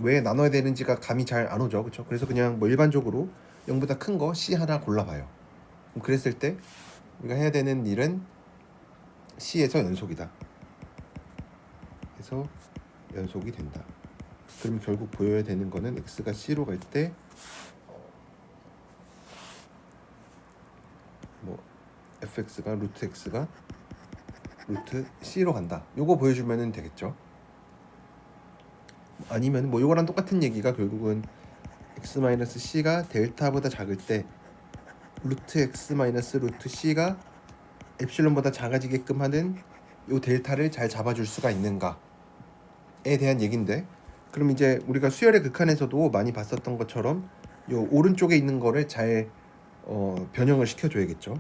Speaker 1: 왜 나눠야 되는지가 감이 잘 안 오죠, 그렇죠? 그래서 그냥 뭐 일반적으로 0보다 큰 거 C 하나 골라봐요. 그랬을 때 우리가 해야 되는 일은 C에서 연속이다. 그래서 연속이 된다. 그럼 결국 보여야 되는 거는 x가 c로 갈 때 뭐 fx가 루트 x가 루트 c로 간다. 요거 보여주면 되겠죠. 아니면 뭐 요거랑 똑같은 얘기가 결국은 x-c가 델타보다 작을 때 루트 x 마이너스 루트 c가 엡실론보다 작아지게끔 하는 요 델타를 잘 잡아줄 수가 있는가에 대한 얘긴데 그럼 이제 우리가 수열의 극한에서도 많이 봤었던 것처럼 요 오른쪽에 있는 거를 잘 변형을 시켜줘야겠죠.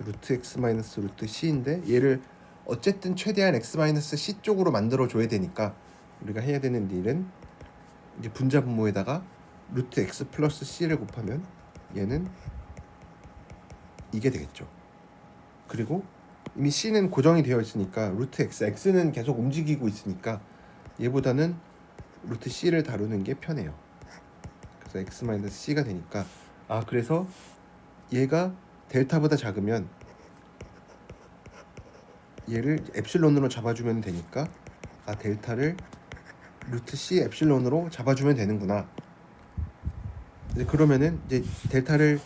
Speaker 1: 루트 x 마이너스 루트 c인데 얘를 어쨌든 최대한 x 마이너스 c 쪽으로 만들어 줘야 되니까 우리가 해야 되는 일은 이제 분자 분모에다가 루트 x 플러스 c를 곱하면 얘는 이게 되겠죠. 그리고 이미 c는 고정이 되어 있으니까 루트 x는 계속 움직이고 있으니까 얘보다는 루트 c를 다루는 게 편해요. 그래서 x 마이너스 c가 되니까 그래서 얘가 델타보다 작으면 얘를 엡실론으로 잡아주면 되니까 델타를 루트 c 엡실론으로 잡아주면 되는구나. 이제 그러면은 이제 델타를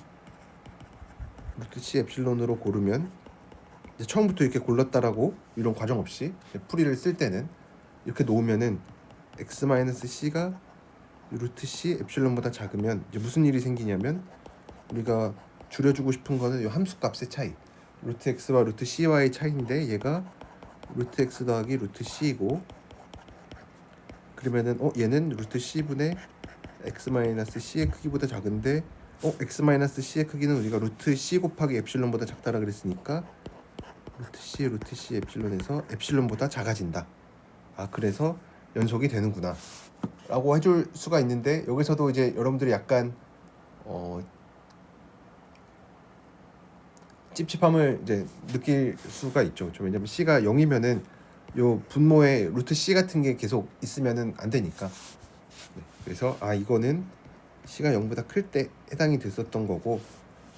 Speaker 1: 루트 c 엡실론으로 고르면 이제 처음부터 이렇게 골랐다라고 이런 과정 없이 풀이를 쓸 때는 이렇게 놓으면은 x-c가 루트 c 엡실론보다 작으면 이제 무슨 일이 생기냐면 우리가 줄여주고 싶은 거는 이 함수 값의 차이, 루트 x와 루트 c와의 차이인데 얘가 루트 x 더하기 루트 c이고, 그러면은 얘는 루트 c분의 x-c의 크기보다 작은데 x-c의 크기는 우리가 루트 c 곱하기 엡실론보다 작다라 그랬으니까 루트 c 엡실론에서 엡실론보다 작아진다. 그래서 연속이 되는구나 라고 해줄 수가 있는데, 여기서도 이제 여러분들이 약간 찝찝함을 이제 느낄 수가 있죠. 그렇죠? 왜냐면 c가 0이면은 요 분모에 루트 c 같은 게 계속 있으면은 안 되니까. 그래서 이거는 c가 0보다 클 때 해당이 됐었던 거고,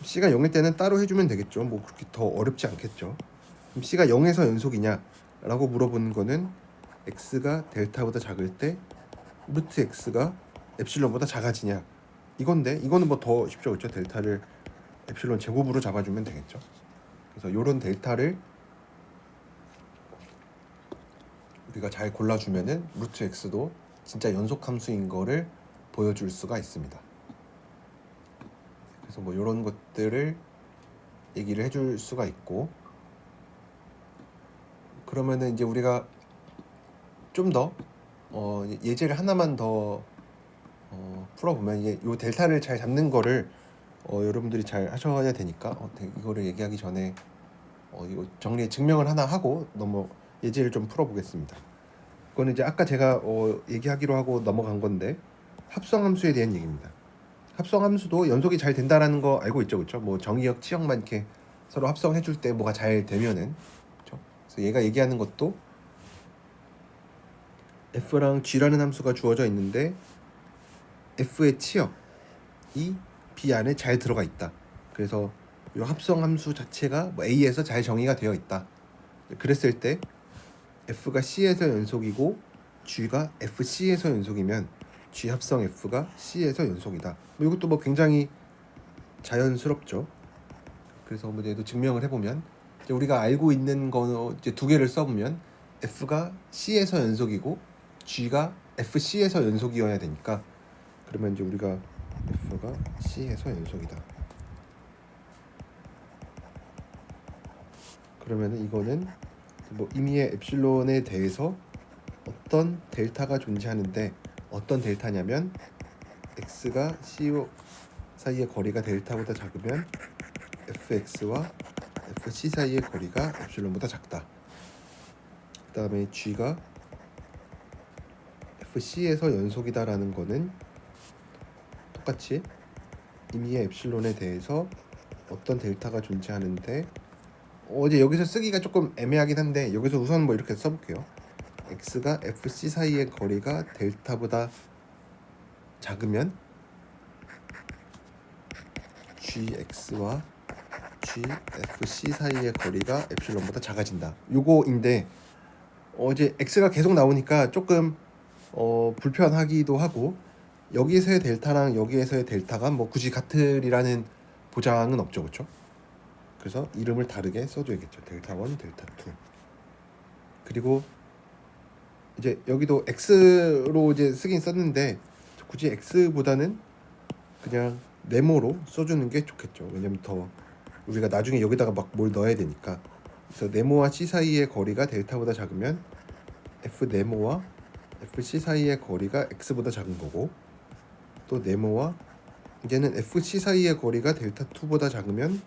Speaker 1: c가 0일 때는 따로 해주면 되겠죠. 뭐 그렇게 더 어렵지 않겠죠. 그럼 c가 0에서 연속이냐 라고 물어보는 거는 x가 델타보다 작을 때 루트 x가 엡실론보다 작아지냐 이건데, 이거는 뭐 더 쉽죠. 그렇죠? 델타를 엡실론 제곱으로 잡아주면 되겠죠. 그래서 요런 델타를 우리가 잘 골라주면은 루트 x도 진짜 연속 함수인 거를 보여줄 수가 있습니다. 그래서 뭐 요런 것들을 얘기를 해줄 수가 있고, 그러면은 이제 우리가 좀 더 예제를 하나만 더 풀어보면, 이게 요 델타를 잘 잡는 거를 여러분들이 잘 하셔야 되니까 이거를 얘기하기 전에 이거 정리 증명을 하나 하고 예제를 좀 풀어보겠습니다. 그거는 이제 아까 제가 얘기하기로 하고 넘어간 건데, 합성함수에 대한 얘기입니다. 합성함수도 연속이 잘 된다라는 거 알고 있죠, 그렇죠? 뭐 정의역, 치역만 이렇게 서로 합성해줄 때 뭐가 잘 되면은, 그렇죠? 그래서 얘가 얘기하는 것도 f랑 g라는 함수가 주어져 있는데 f의 치역이 b 안에 잘 들어가 있다. 그래서 이 합성함수 자체가 뭐 a에서 잘 정의가 되어 있다. 그랬을 때 f가 c에서 연속이고 g가 fc에서 연속이면 g 합성 f가 c에서 연속이다. 뭐 이것도 뭐 굉장히 자연스럽죠. 그래서 뭐 얘도 증명을 해보면, 이제 우리가 알고 있는 거 이제 두 개를 써보면 f가 c에서 연속이고 g가 fc에서 연속이어야 되니까, 그러면 이제 우리가 f가 c에서 연속이다. 그러면은 이거는 뭐 임의의 엡실론에 대해서 어떤 델타가 존재하는데, 어떤 델타냐면 x가 c 사이의 거리가 델타보다 작으면 fx와 fc 사이의 거리가 엡실론보다 작다. 그 다음에 g가 fc에서 연속이다라는 거는 똑같이 임의의 엡실론에 대해서 어떤 델타가 존재하는데, 이제 여기서 쓰기가 조금 애매하긴 한데 여기서 우선 뭐 이렇게 써볼게요. x가 fc 사이의 거리가 델타보다 작으면 gx와 gfc 사이의 거리가 엡실론보다 작아진다. 요거인데 이제 x가 계속 나오니까 조금 불편하기도 하고, 여기에서의 델타랑 여기에서의 델타가 뭐 굳이 같으리라는 보장은 없죠, 그렇죠? 그래서 이름을 다르게 써줘야겠죠. 델타 1, 델타 2. 그리고 이제 여기도 x로 이제 쓰긴 썼는데 굳이 x보다는 그냥 네모로 써주는 게 좋겠죠. 왜냐면 더 우리가 나중에 여기다가 막 뭘 넣어야 되니까. 그래서 네모와 c 사이의 거리가 델타보다 작으면 f 네모와 fc 사이의 거리가 x보다 작은 거고, 또 네모와 이제는 fc 사이의 거리가 델타 2보다 작으면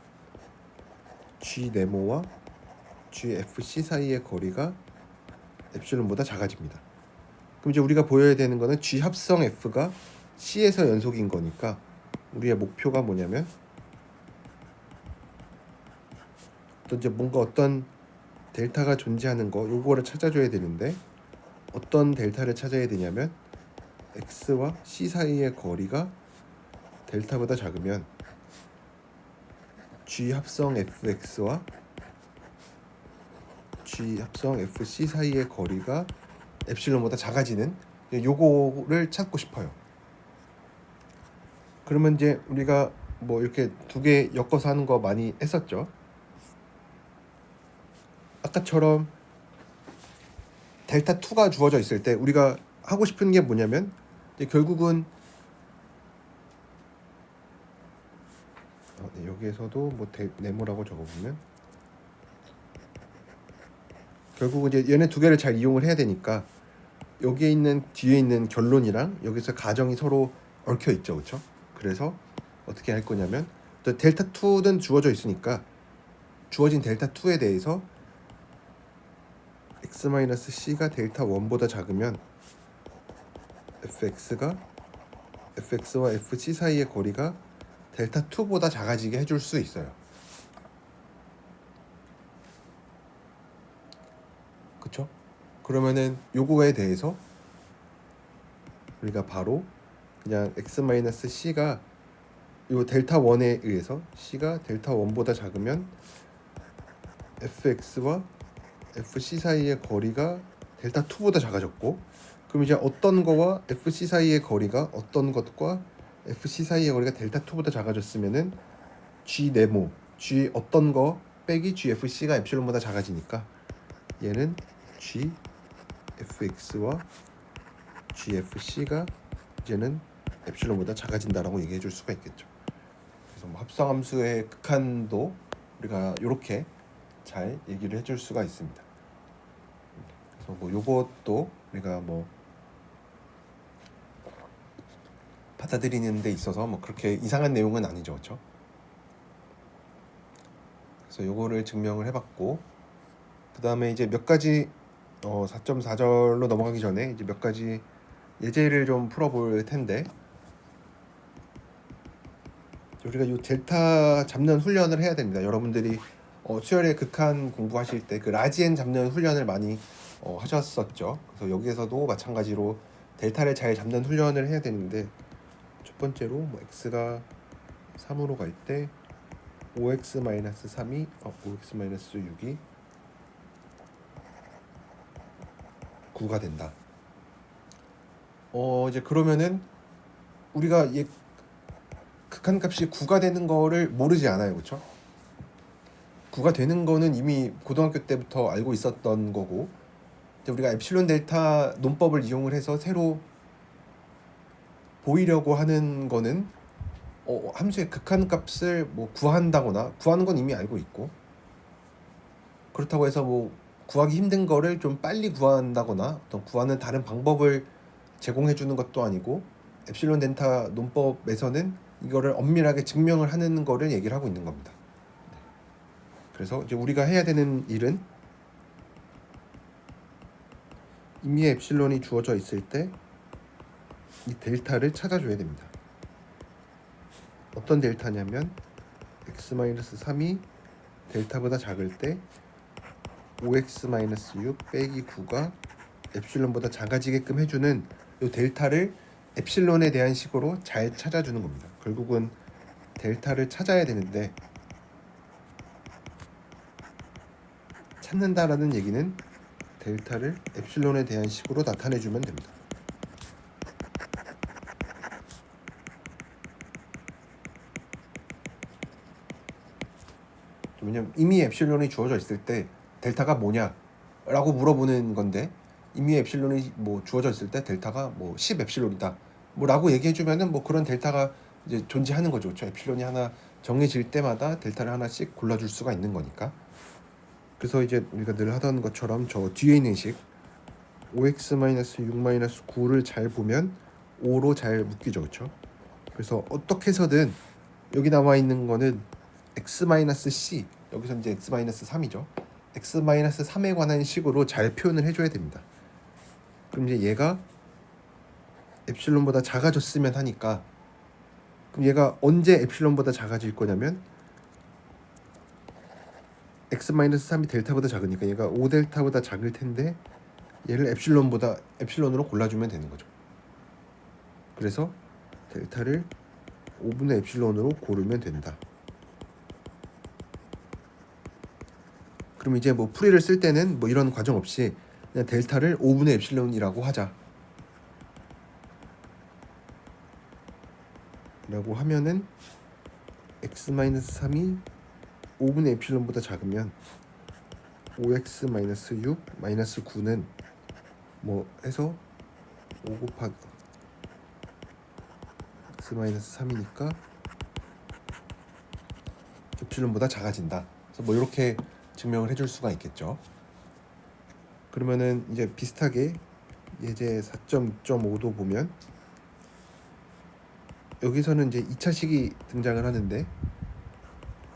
Speaker 1: g 네모와 gfc 사이의 거리가 엡실론보다 작아집니다. 그럼 이제 우리가 보여야 되는 거는 g 합성 f가 c에서 연속인 거니까 우리의 목표가 뭐냐면, 또 이제 뭔가 어떤 델타가 존재하는 거 요거를 찾아줘야 되는데, 어떤 델타를 찾아야 되냐면 x와 c 사이의 거리가 델타보다 작으면 g 합성 fx와 g 합성 fc 사이의 거리가 엡실론보다 작아지는 요거를 찾고 싶어요. 그러면 이제 우리가 뭐 이렇게 두 개 엮어서 하는 거 많이 했었죠. 아까처럼 델타 2가 주어져 있을 때 우리가 하고 싶은 게 뭐냐면 이제 결국은 네, 여기에서도 뭐 네모라고 적어보면 결국은 이제 얘네 두 개를 잘 이용을 해야 되니까 여기에 있는 뒤에 있는 결론이랑 여기서 가정이 서로 얽혀 있죠, 그렇죠? 그래서 어떻게 할 거냐면 또 델타 2는 주어져 있으니까 주어진 델타 2에 대해서 x-c가 델타 1보다 작으면 fx와 fc 사이의 거리가 델타 2보다 작아지게 해줄 수 있어요. 그쵸? 그러면은 요거에 대해서 우리가 바로 그냥 x-c가 요 델타 1에 의해서 c가 델타 1보다 작으면 fx와 fc 사이의 거리가 델타 2보다 작아졌고, 그럼 이제 어떤 거와 fc 사이의 거리가 어떤 것과 fc 사이의 거리가 델타 2보다 작아졌으면은 g 네모 g 어떤 거 빼기 gfc가 엡실론보다 작아지니까 얘는 gfx와 gfc가 이제는 엡실론보다 작아진다라고 얘기해 줄 수가 있겠죠. 그래서 뭐 합성함수의 극한도 우리가 이렇게 잘 얘기를 해줄 수가 있습니다. 그래서 뭐 요것도 우리가 뭐 받아들이는 데 있어서 뭐 그렇게 이상한 내용은 아니죠, 그렇죠? 그래서 요거를 증명을 해봤고, 그 다음에 이제 몇 가지 4.4절로 넘어가기 전에 이제 몇 가지 예제를 좀 풀어볼 텐데, 우리가 요 델타 잡는 훈련을 해야 됩니다. 여러분들이 수열의 극한 공부하실 때 그 라지엔 잡는 훈련을 많이 하셨었죠. 그래서 여기에서도 마찬가지로 델타를 잘 잡는 훈련을 해야 되는데, 첫 번째로 뭐 x가 3으로 갈 때 5x-3이 5x-6이 9가 된다. 이제 그러면은 우리가 극한값이 9가 되는 거를 모르지 않아요, 그렇죠? 9가 되는 거는 이미 고등학교 때부터 알고 있었던 거고, 우리가 엡실론 델타 논법을 이용을 해서 새로 보이려고 하는 거는 함수의 극한값을 뭐 구한다거나, 구하는 건 이미 알고 있고, 그렇다고 해서 뭐 구하기 힘든 거를 좀 빨리 구한다거나 어떤 구하는 다른 방법을 제공해 주는 것도 아니고, 엡실론 델타 논법에서는 이거를 엄밀하게 증명을 하는 거를 얘기를 하고 있는 겁니다. 그래서 이제 우리가 해야 되는 일은 이미 엡실론이 주어져 있을 때 이 델타를 찾아줘야 됩니다. 어떤 델타냐면 x-3이 델타보다 작을 때 5x-6 빼기 9가 엡실론보다 작아지게끔 해주는 이 델타를 엡실론에 대한 식으로 잘 찾아주는 겁니다. 결국은 델타를 찾아야 되는데, 찾는다라는 얘기는 델타를 엡실론에 대한 식으로 나타내주면 됩니다. 왜냐면 이미 엡실론이 주어져 있을 때 델타가 뭐냐라고 물어보는 건데, 이미 엡실론이 뭐 주어져 있을 때 델타가 뭐 10 엡실론이다 뭐라고 얘기해주면은 뭐 그런 델타가 이제 존재하는 거죠, 그렇죠? 엡실론이 하나 정해질 때마다 델타를 하나씩 골라줄 수가 있는 거니까. 그래서 이제 우리가 늘 하던 것처럼 저 뒤에 있는 식 5x-6-9를 잘 보면 5로 잘 묶이죠, 그렇죠? 그래서 어떻게 해서든 여기 나와 있는 거는 x-c, 여기서 이제 x-3이죠. x-3에 관한 식으로 잘 표현을 해줘야 됩니다. 그럼 이제 얘가 엡실론보다 작아졌으면 하니까, 그럼 얘가 언제 엡실론보다 작아질 거냐면 x-3이 델타보다 작으니까 얘가 5델타보다 작을 텐데 얘를 엡실론으로 골라주면 되는 거죠. 그래서 델타를 5분의 엡실론으로 고르면 된다. 그럼 이제 뭐 풀이를 쓸 때는 뭐 이런 과정 없이 그냥 델타를 5분의 엡실론이라고 하자 라고 하면은 x-3이 5분의 엡실론보다 작으면 5x 마이너스 6 마이너스 9는 뭐 해서 5 곱하기 x 마이너스 3이니까 엡실론보다 작아진다. 그래서 뭐 이렇게 증명을 해줄 수가 있겠죠. 그러면은 이제 비슷하게 예제 4.6.5도 보면 여기서는 이제 2차식이 등장을 하는데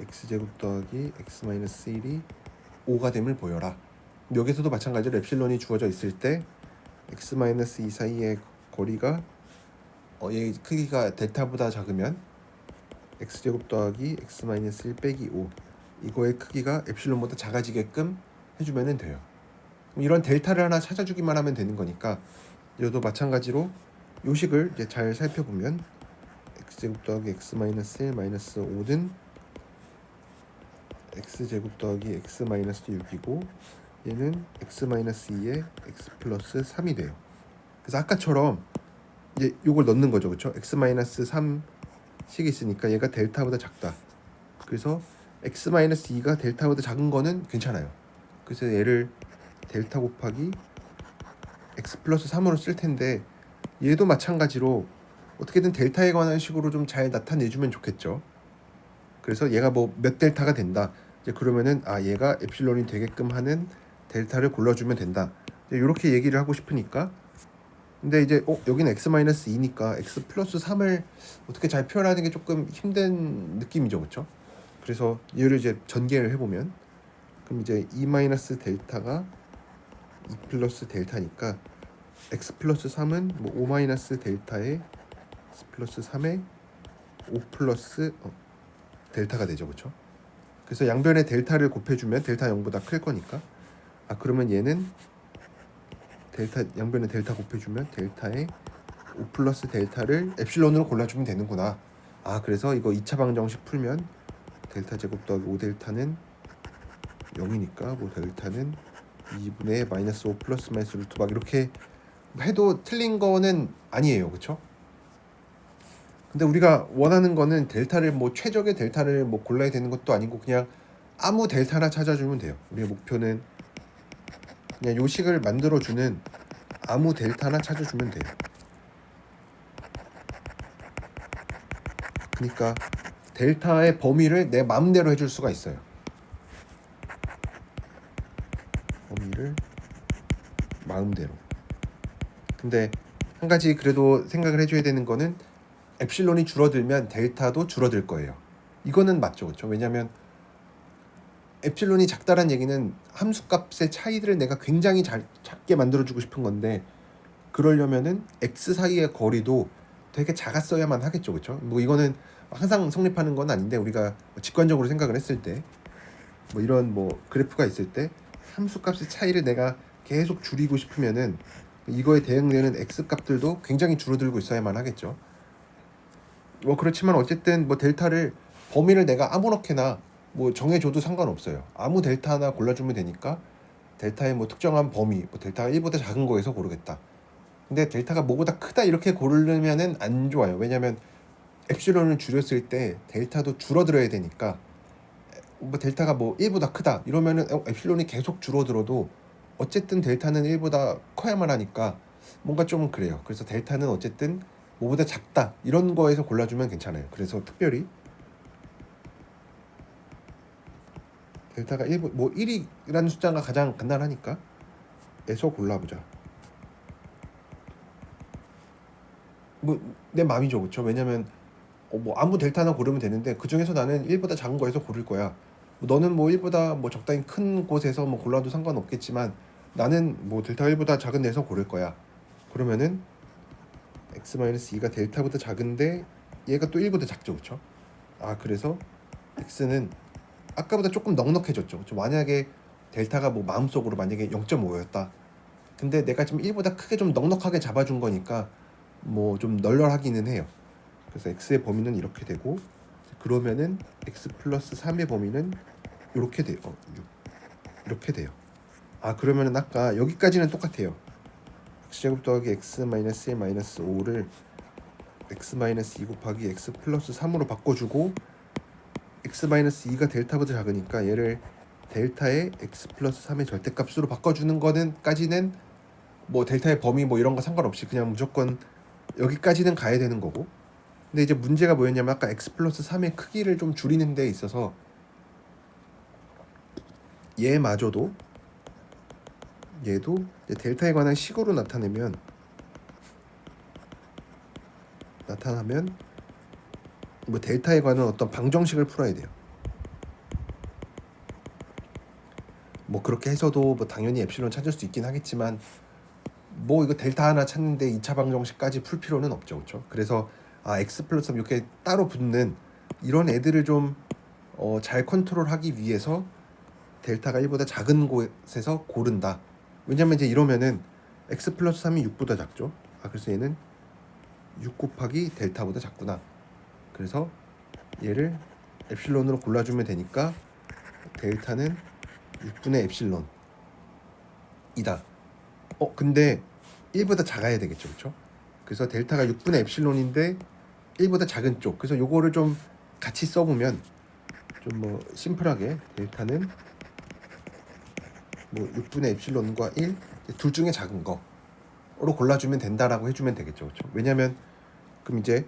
Speaker 1: x제곱 더하기 x 마이너스 1이 5가 됨을 보여라. 여기서도 마찬가지로 엡실론이 주어져 있을 때 x 마이너스 2 사이의 거리가 얘 크기가 델타보다 작으면 x제곱 더하기 x 마이너스 1 빼기 5 이거의 크기가 엡실론보다 작아지게끔 해주면 돼요. 이런 델타를 하나 찾아주기만 하면 되는 거니까 여기도 마찬가지로 요식을 이제 잘 살펴보면 x제곱 더하기 x 마이너스 1 마이너스 5는 x제곱 더하기 x 마이너스 6이고 얘는 x 마이너스 2에 x 플러스 3이 돼요. 그래서 아까처럼 이제 요걸 넣는 거죠, 그렇죠? x 마이너스 3씩 있으니까 얘가 델타보다 작다. 그래서 x 마이너스 2가 델타보다 작은 거는 괜찮아요. 그래서 얘를 델타 곱하기 x 플러스 3으로 쓸 텐데 얘도 마찬가지로 어떻게든 델타에 관한 식으로 좀 잘 나타내주면 좋겠죠. 그래서 얘가 뭐 몇 델타가 된다. 이제 그러면은 얘가 엡실론이 되게끔 하는 델타를 골라주면 된다. 이렇게 얘기를 하고 싶으니까. 근데 이제 여기는 x 마이너스 2니까 x 플러스 3을 어떻게 잘 표현하는 게 조금 힘든 느낌이죠, 그렇죠? 그래서 얘를 이제 전개를 해보면 그럼 이제 2 마이너스 델타가 2 플러스 델타니까 x 플러스 3은 뭐 5 마이너스 델타에 x 플러스 3에 5 플러스 델타가 되죠, 그렇죠? 그래서 양변에 델타를 곱해주면 델타 0보다 클 거니까 그러면 얘는 델타 양변에 델타 곱해주면 델타에 5 플러스 델타를 엡실론으로 골라주면 되는구나. 그래서 이거 2차 방정식 풀면 델타 제곱 더하기 5 델타는 0이니까 뭐 델타는 2분의 마이너스 5 플러스 마이너스 루트 막 이렇게 해도 틀린 거는 아니에요, 그렇죠? 근데 우리가 원하는 거는 델타를 뭐 최적의 델타를 뭐 골라야 되는 것도 아니고 그냥 아무 델타나 찾아주면 돼요. 우리의 목표는 그냥 요식을 만들어주는 아무 델타나 찾아주면 돼요. 그러니까 델타의 범위를 내 마음대로 해줄 수가 있어요. 범위를 마음대로. 근데 한 가지 그래도 생각을 해줘야 되는 거는 엡실론이 줄어들면 델타도 줄어들 거예요. 이거는 맞죠, 그렇죠? 왜냐하면 엡실론이 작다란 얘기는 함수값의 차이들을 내가 굉장히 작게 만들어주고 싶은 건데 그러려면은 x 사이의 거리도 되게 작았어야만 하겠죠, 그렇죠? 뭐 이거는 항상 성립하는 건 아닌데 우리가 직관적으로 생각을 했을 때 뭐 이런 뭐 그래프가 있을 때 함수값의 차이를 내가 계속 줄이고 싶으면은 이거에 대응되는 x 값들도 굉장히 줄어들고 있어야만 하겠죠. 뭐 그렇지만 어쨌든 뭐 델타를 범위를 내가 아무렇게나 뭐 정해줘도 상관없어요. 아무 델타 하나 골라주면 되니까 델타의 뭐 특정한 범위, 뭐 델타가 1보다 작은 거에서 고르겠다. 근데 델타가 뭐보다 크다 이렇게 고르려면은 안 좋아요. 왜냐면 엡실론을 줄였을 때 델타도 줄어들어야 되니까 뭐 델타가 뭐 1보다 크다 이러면은 엡실론이 계속 줄어들어도 어쨌든 델타는 1보다 커야만 하니까 뭔가 좀 그래요. 그래서 델타는 어쨌든 뭐보다 작다 이런 거에서 골라주면 괜찮아요. 그래서 특별히 델타가 1, 뭐 1이라는 숫자가 가장 간단하니까 에서 골라보자. 뭐 내 마음이죠, 그렇죠? 왜냐면 뭐 아무 델타 하나 고르면 되는데 그 중에서 나는 1보다 작은 거에서 고를 거야. 너는 뭐 1보다 뭐 적당히 큰 곳에서 뭐 골라도 상관없겠지만 나는 뭐 델타 1보다 작은 데서 고를 거야. 그러면은 x-2가 델타보다 작은데 얘가 또 1보다 작죠, 그렇죠? 그래서 x는 아까보다 조금 넉넉해졌죠, 그렇죠? 만약에 델타가 뭐 마음속으로 만약에 0.5였다. 근데 내가 지금 1보다 크게 좀 넉넉하게 잡아준 거니까 뭐 좀 널널하기는 해요. 그래서 x의 범위는 이렇게 되고 그러면은 x 플러스 3의 범위는 이렇게 돼요. 이렇게 돼요. 그러면은 아까 여기까지는 똑같아요. x제곱 더하기 x 마이너스 1 마이너스 5를 x 마이너스 2 곱하기 x 플러스 3으로 바꿔주고 x 마이너스 2가 델타보다 작으니까 얘를 델타의 x 플러스 3의 절대값으로 바꿔주는 거는까지는 뭐 델타의 범위 뭐 이런 거 상관없이 그냥 무조건 여기까지는 가야 되는 거고. 근데 이제 문제가 뭐였냐면 아까 x 플러스 3의 크기를 좀 줄이는 데 있어서 얘도 이제 델타에 관한 식으로 나타나면 뭐 델타에 관한 어떤 방정식을 풀어야 돼요. 뭐 그렇게 해서도 뭐 당연히 엡실론 찾을 수 있긴 하겠지만 뭐 이거 델타 하나 찾는데 2차 방정식까지 풀 필요는 없죠, 그렇죠? 그래서 x 플러스 3 이렇게 따로 붙는 이런 애들을 좀 잘 컨트롤하기 위해서 델타가 1보다 작은 곳에서 고른다. 왜냐면 이제 이러면은 x 플러스 3이 6보다 작죠. 그래서 얘는 6 곱하기 델타보다 작구나. 그래서 얘를 엡실론으로 골라주면 되니까 델타는 6분의 엡실론이다. 근데 1보다 작아야 되겠죠, 그렇죠? 그래서 델타가 6분의 엡실론인데 1보다 작은 쪽. 그래서 요거를 좀 같이 써보면 좀 뭐 심플하게 델타는 뭐 6분의 엡실론과 1 둘 중에 작은 거로 골라주면 된다라고 해주면 되겠죠, 그렇죠? 왜냐면 그럼 이제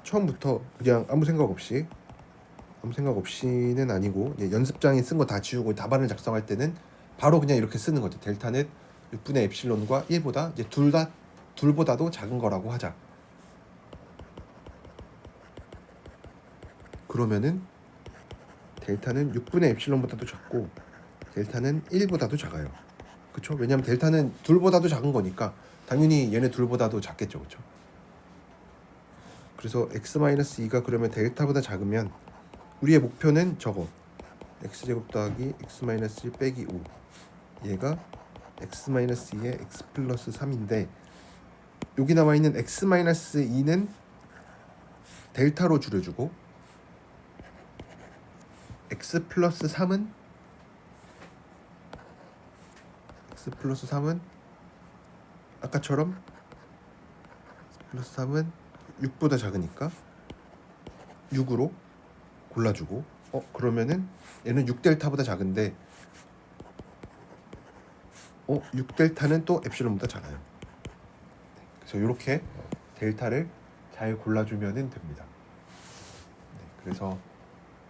Speaker 1: 처음부터 그냥 아무 생각 없이는 아니고 연습장에 쓴 거 다 지우고 답안을 작성할 때는 바로 그냥 이렇게 쓰는 거죠. 델타는 6분의 엡실론과 1보다 이제 둘보다도 작은 거라고 하자. 그러면은 델타는 6분의 엡실론보다도 작고 델타는 1보다도 작아요. 그렇죠? 왜냐면 델타는 둘보다도 작은 거니까 당연히 얘네 둘보다도 작겠죠. 그렇죠? 그래서 x-2가 그러면 델타보다 작으면 우리의 목표는 저거 x제곱 더하기 x-1 빼기 5 얘가 x-2의 x 플러스 3인데 여기 남아있는 x-2는 델타로 줄여주고 x 플러스 3은 아까처럼 x 플러스 3은 6보다 작으니까 6으로 골라주고 그러면은 얘는 6델타보다 작은데 6델타는 또 엡실론보다 작아요. 그래서 이렇게 델타를 잘 골라주면 됩니다. 그래서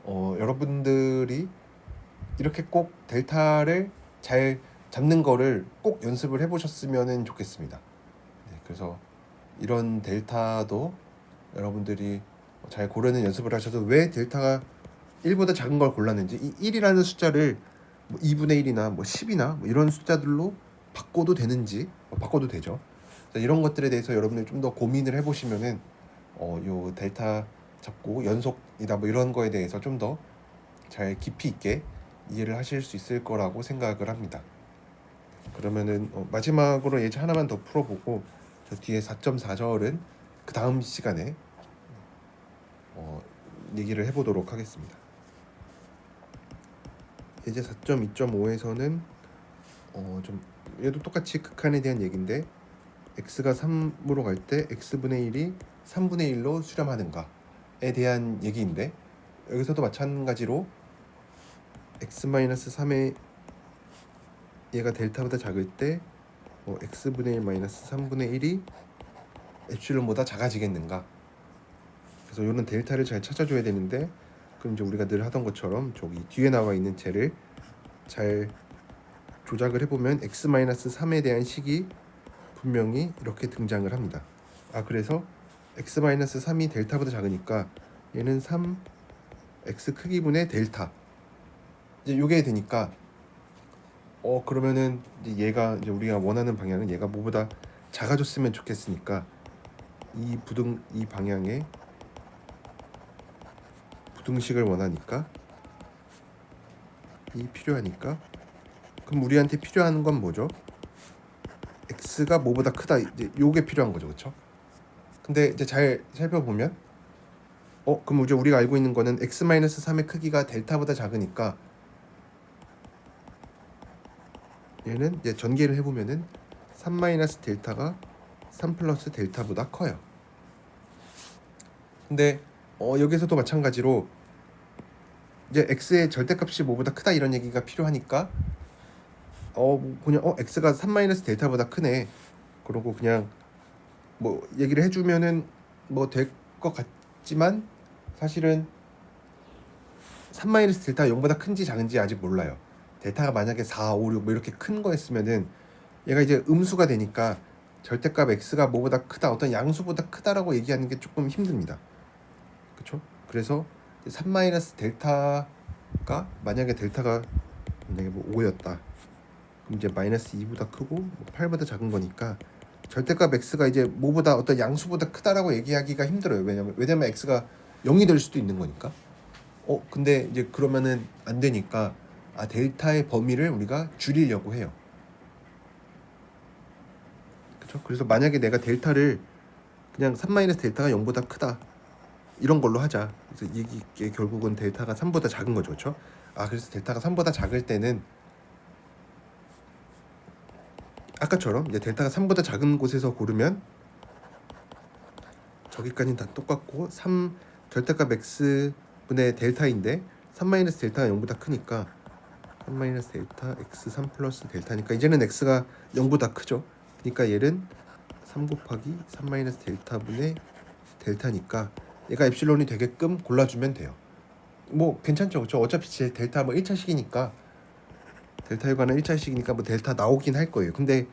Speaker 1: 여러분들이 이렇게 꼭 델타를 잘 잡는 거를 꼭 연습을 해보셨으면 좋겠습니다. 그래서 이런 델타도 여러분들이 잘 고르는 연습을 하셔서 왜 델타가 1보다 작은 걸 골랐는지 이 1이라는 숫자를 뭐 2분의 1이나 뭐 10이나 뭐 이런 숫자들로 바꿔도 되는지 바꿔도 되죠. 이런 것들에 대해서 여러분들이 좀 더 고민을 해보시면은 요 델타 잡고 연속이다 뭐 이런 거에 대해서 좀 더 잘 깊이 있게 이해를 하실 수 있을 거라고 생각을 합니다. 그러면은 마지막으로 예제 하나만 더 풀어보고 저 뒤에 4.4절은 그 다음 시간에 얘기를 해보도록 하겠습니다. 예제 4.2.5에서는 좀 얘도 똑같이 극한에 대한 얘기인데 x가 3으로 갈 때 x분의 1이 3분의 1로 수렴하는가에 대한 얘기인데 여기서도 마찬가지로 x-3의 얘가 델타보다 작을 때 x분의 1 마이너스 3분의 1이 엡실론보다 작아지겠는가. 그래서 이런 델타를 잘 찾아줘야 되는데 그럼 이제 우리가 늘 하던 것처럼 저기 뒤에 나와 있는 쟤를 잘 조작을 해보면 x-3에 대한 식이 분명히 이렇게 등장을 합니다. 그래서 x-3이 델타보다 작으니까 얘는 3 x 크기분의 델타 이제 요게 되니까 그러면은 이제 얘가 이제 우리가 원하는 방향은 얘가 뭐보다 작아졌으면 좋겠으니까 이 방향에 부등식을 원하니까 필요하니까 그럼 우리한테 필요한 건 뭐죠? x가 뭐보다 크다 이제 요게 필요한 거죠, 그렇죠? 근데 이제 잘 살펴보면 그럼 이제 우리가 알고 있는 거는 x-3의 크기가 델타보다 작으니까 얘는 이제 전개를 해보면은 3 델타가 3 플러스 델타보다 커요. 근데 여기서도 마찬가지로 이제 x의 절대값이 뭐보다 크다 이런 얘기가 필요하니까 그냥 x가 3-델타보다 크네. 그러고 그냥 뭐 얘기를 해주면은 뭐 될 것 같지만 사실은 3-델타 0보다 큰지 작은지 아직 몰라요. 델타가 만약에 4, 5, 6 뭐 이렇게 큰 거였으면은 얘가 이제 음수가 되니까 절대값 x가 뭐보다 크다, 어떤 양수보다 크다라고 얘기하는 게 조금 힘듭니다. 그렇죠? 그래서 3-델타가 만약에 델타가 만약에 뭐 5였다. 그럼 이제 마이너스 2보다 크고 뭐 8보다 작은 거니까 절대값 x가 이제 뭐보다 어떤 양수보다 크다라고 얘기하기가 힘들어요. 왜냐면 x가 0이 될 수도 있는 거니까. 근데 이제 그러면은 안 되니까 델타의 범위를 우리가 줄이려고 해요. 그렇죠? 그래서 만약에 내가 델타를 그냥 3-델타가 0보다 크다 이런 걸로 하자. 그래서 이게 결국은 델타가 3보다 작은 거죠. 그렇죠? 그래서 델타가 3보다 작을 때는 아까처럼 이제 델타가 3보다 작은 곳에서 고르면 저기까지는 다 똑같고 3 절대값 x분의 델타인데 3-델타가 0보다 크니까 3-델타 x 3 플러스 델타니까 이제는 x가 0보다 크죠. 그러니까 얘는 3 곱하기 3-델타분의 델타니까 얘가 엡실론이 되게끔 골라주면 돼요. 뭐 괜찮죠, 그렇죠? 어차피 제 델타 뭐 1차식이니까 델타 일과는 1차식이니까 뭐 델타 나오긴 할 거예요. 근데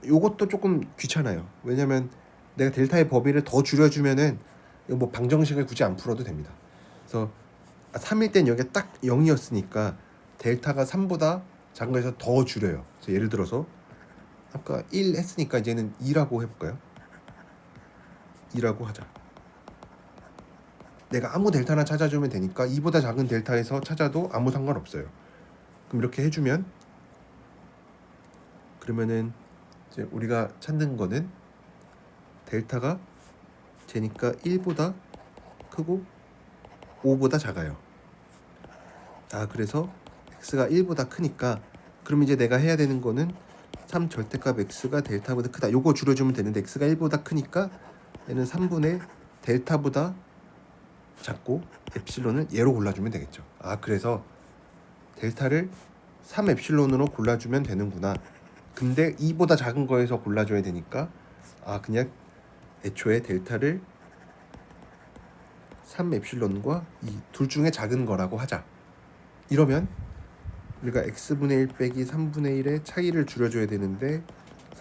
Speaker 1: 요것도 조금 귀찮아요. 왜냐면 내가 델타의 범위를 더 줄여주면은 뭐 방정식을 굳이 안 풀어도 됩니다. 그래서 3일 땐 여기가 딱 0이었으니까 델타가 3보다 작은 거에서 더 줄여요. 그래서 예를 들어서 아까 1 했으니까 이제는 2라고 해볼까요? 2라고 하자. 내가 아무 델타나 찾아주면 되니까 2보다 작은 델타에서 찾아도 아무 상관없어요. 그럼 이렇게 해주면 그러면은 이제 우리가 찾는 거는 델타가 제니까 1보다 크고 5보다 작아요. 그래서 x가 1보다 크니까 그럼 이제 내가 해야 되는 거는 3 절대값 x가 델타보다 크다. 요거 줄여주면 되는데 x가 1보다 크니까 얘는 3분의 델타보다 작고 엡실론을 얘로 골라주면 되겠죠. 그래서 델타를 3 엡실론으로 골라주면 되는구나. 근데 2보다 작은 거에서 골라줘야 되니까 그냥 애초에 델타를 3 엡실론과 이 둘 중에 작은 거라고 하자. 이러면 우리가 x분의 1 빼기 3분의 1의 차이를 줄여줘야 되는데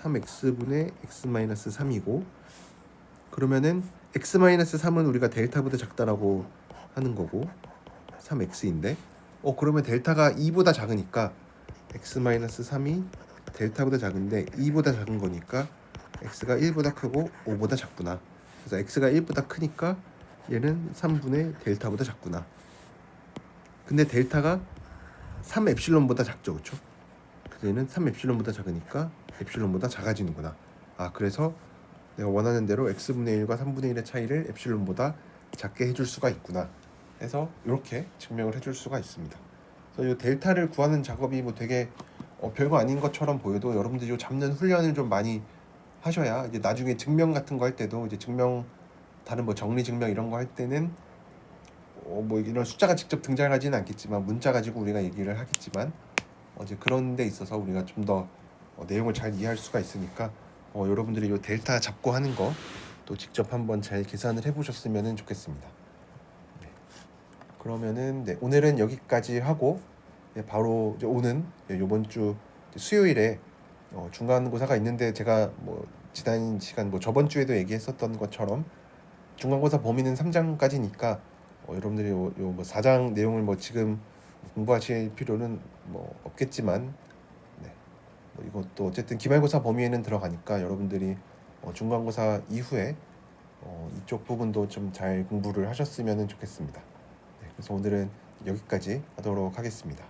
Speaker 1: 3x분의 x-3이고 그러면은 x-3은 우리가 델타보다 작다라고 하는 거고 3x인데 그러면 델타가 2보다 작으니까 x-3이 델타보다 작은데 2보다 작은 거니까 x가 1보다 크고 5보다 작구나. 그래서 x가 1보다 크니까 얘는 3분의 델타보다 작구나. 근데 델타가 3 엡실론보다 작죠, 그렇죠? 그래서 얘는 3 엡실론보다 작으니까 엡실론보다 작아지는구나. 그래서 내가 원하는 대로 x분의 1과 3분의 1의 차이를 엡실론보다 작게 해줄 수가 있구나. 해서 이렇게 증명을 해줄 수가 있습니다. 그래서 이 델타를 구하는 작업이 뭐 되게 별거 아닌 것처럼 보여도 여러분들이 이 잡는 훈련을 좀 많이 하셔야 이제 나중에 증명 같은 거 할 때도 이제 증명 다른 뭐 정리 증명 이런 거 할 때는 뭐 이런 숫자가 직접 등장하지는 않겠지만 문자 가지고 우리가 얘기를 하겠지만 이제 그런 데 있어서 우리가 좀 더 내용을 잘 이해할 수가 있으니까 여러분들이 이 델타 잡고 하는 거 또 직접 한번 잘 계산을 해보셨으면 좋겠습니다. 네. 그러면은 오늘은 여기까지 하고 바로 이제 오는 이번 주 수요일에 중간고사가 있는데 제가 뭐 지난 시간 뭐 저번 주에도 얘기했었던 것처럼 중간고사 범위는 3장까지니까 여러분들이 요 뭐 4장 내용을 뭐 지금 공부하실 필요는 뭐 없겠지만 뭐 이것도 어쨌든 기말고사 범위에는 들어가니까 여러분들이 중간고사 이후에 이쪽 부분도 좀 잘 공부를 하셨으면 좋겠습니다. 그래서 오늘은 여기까지 하도록 하겠습니다.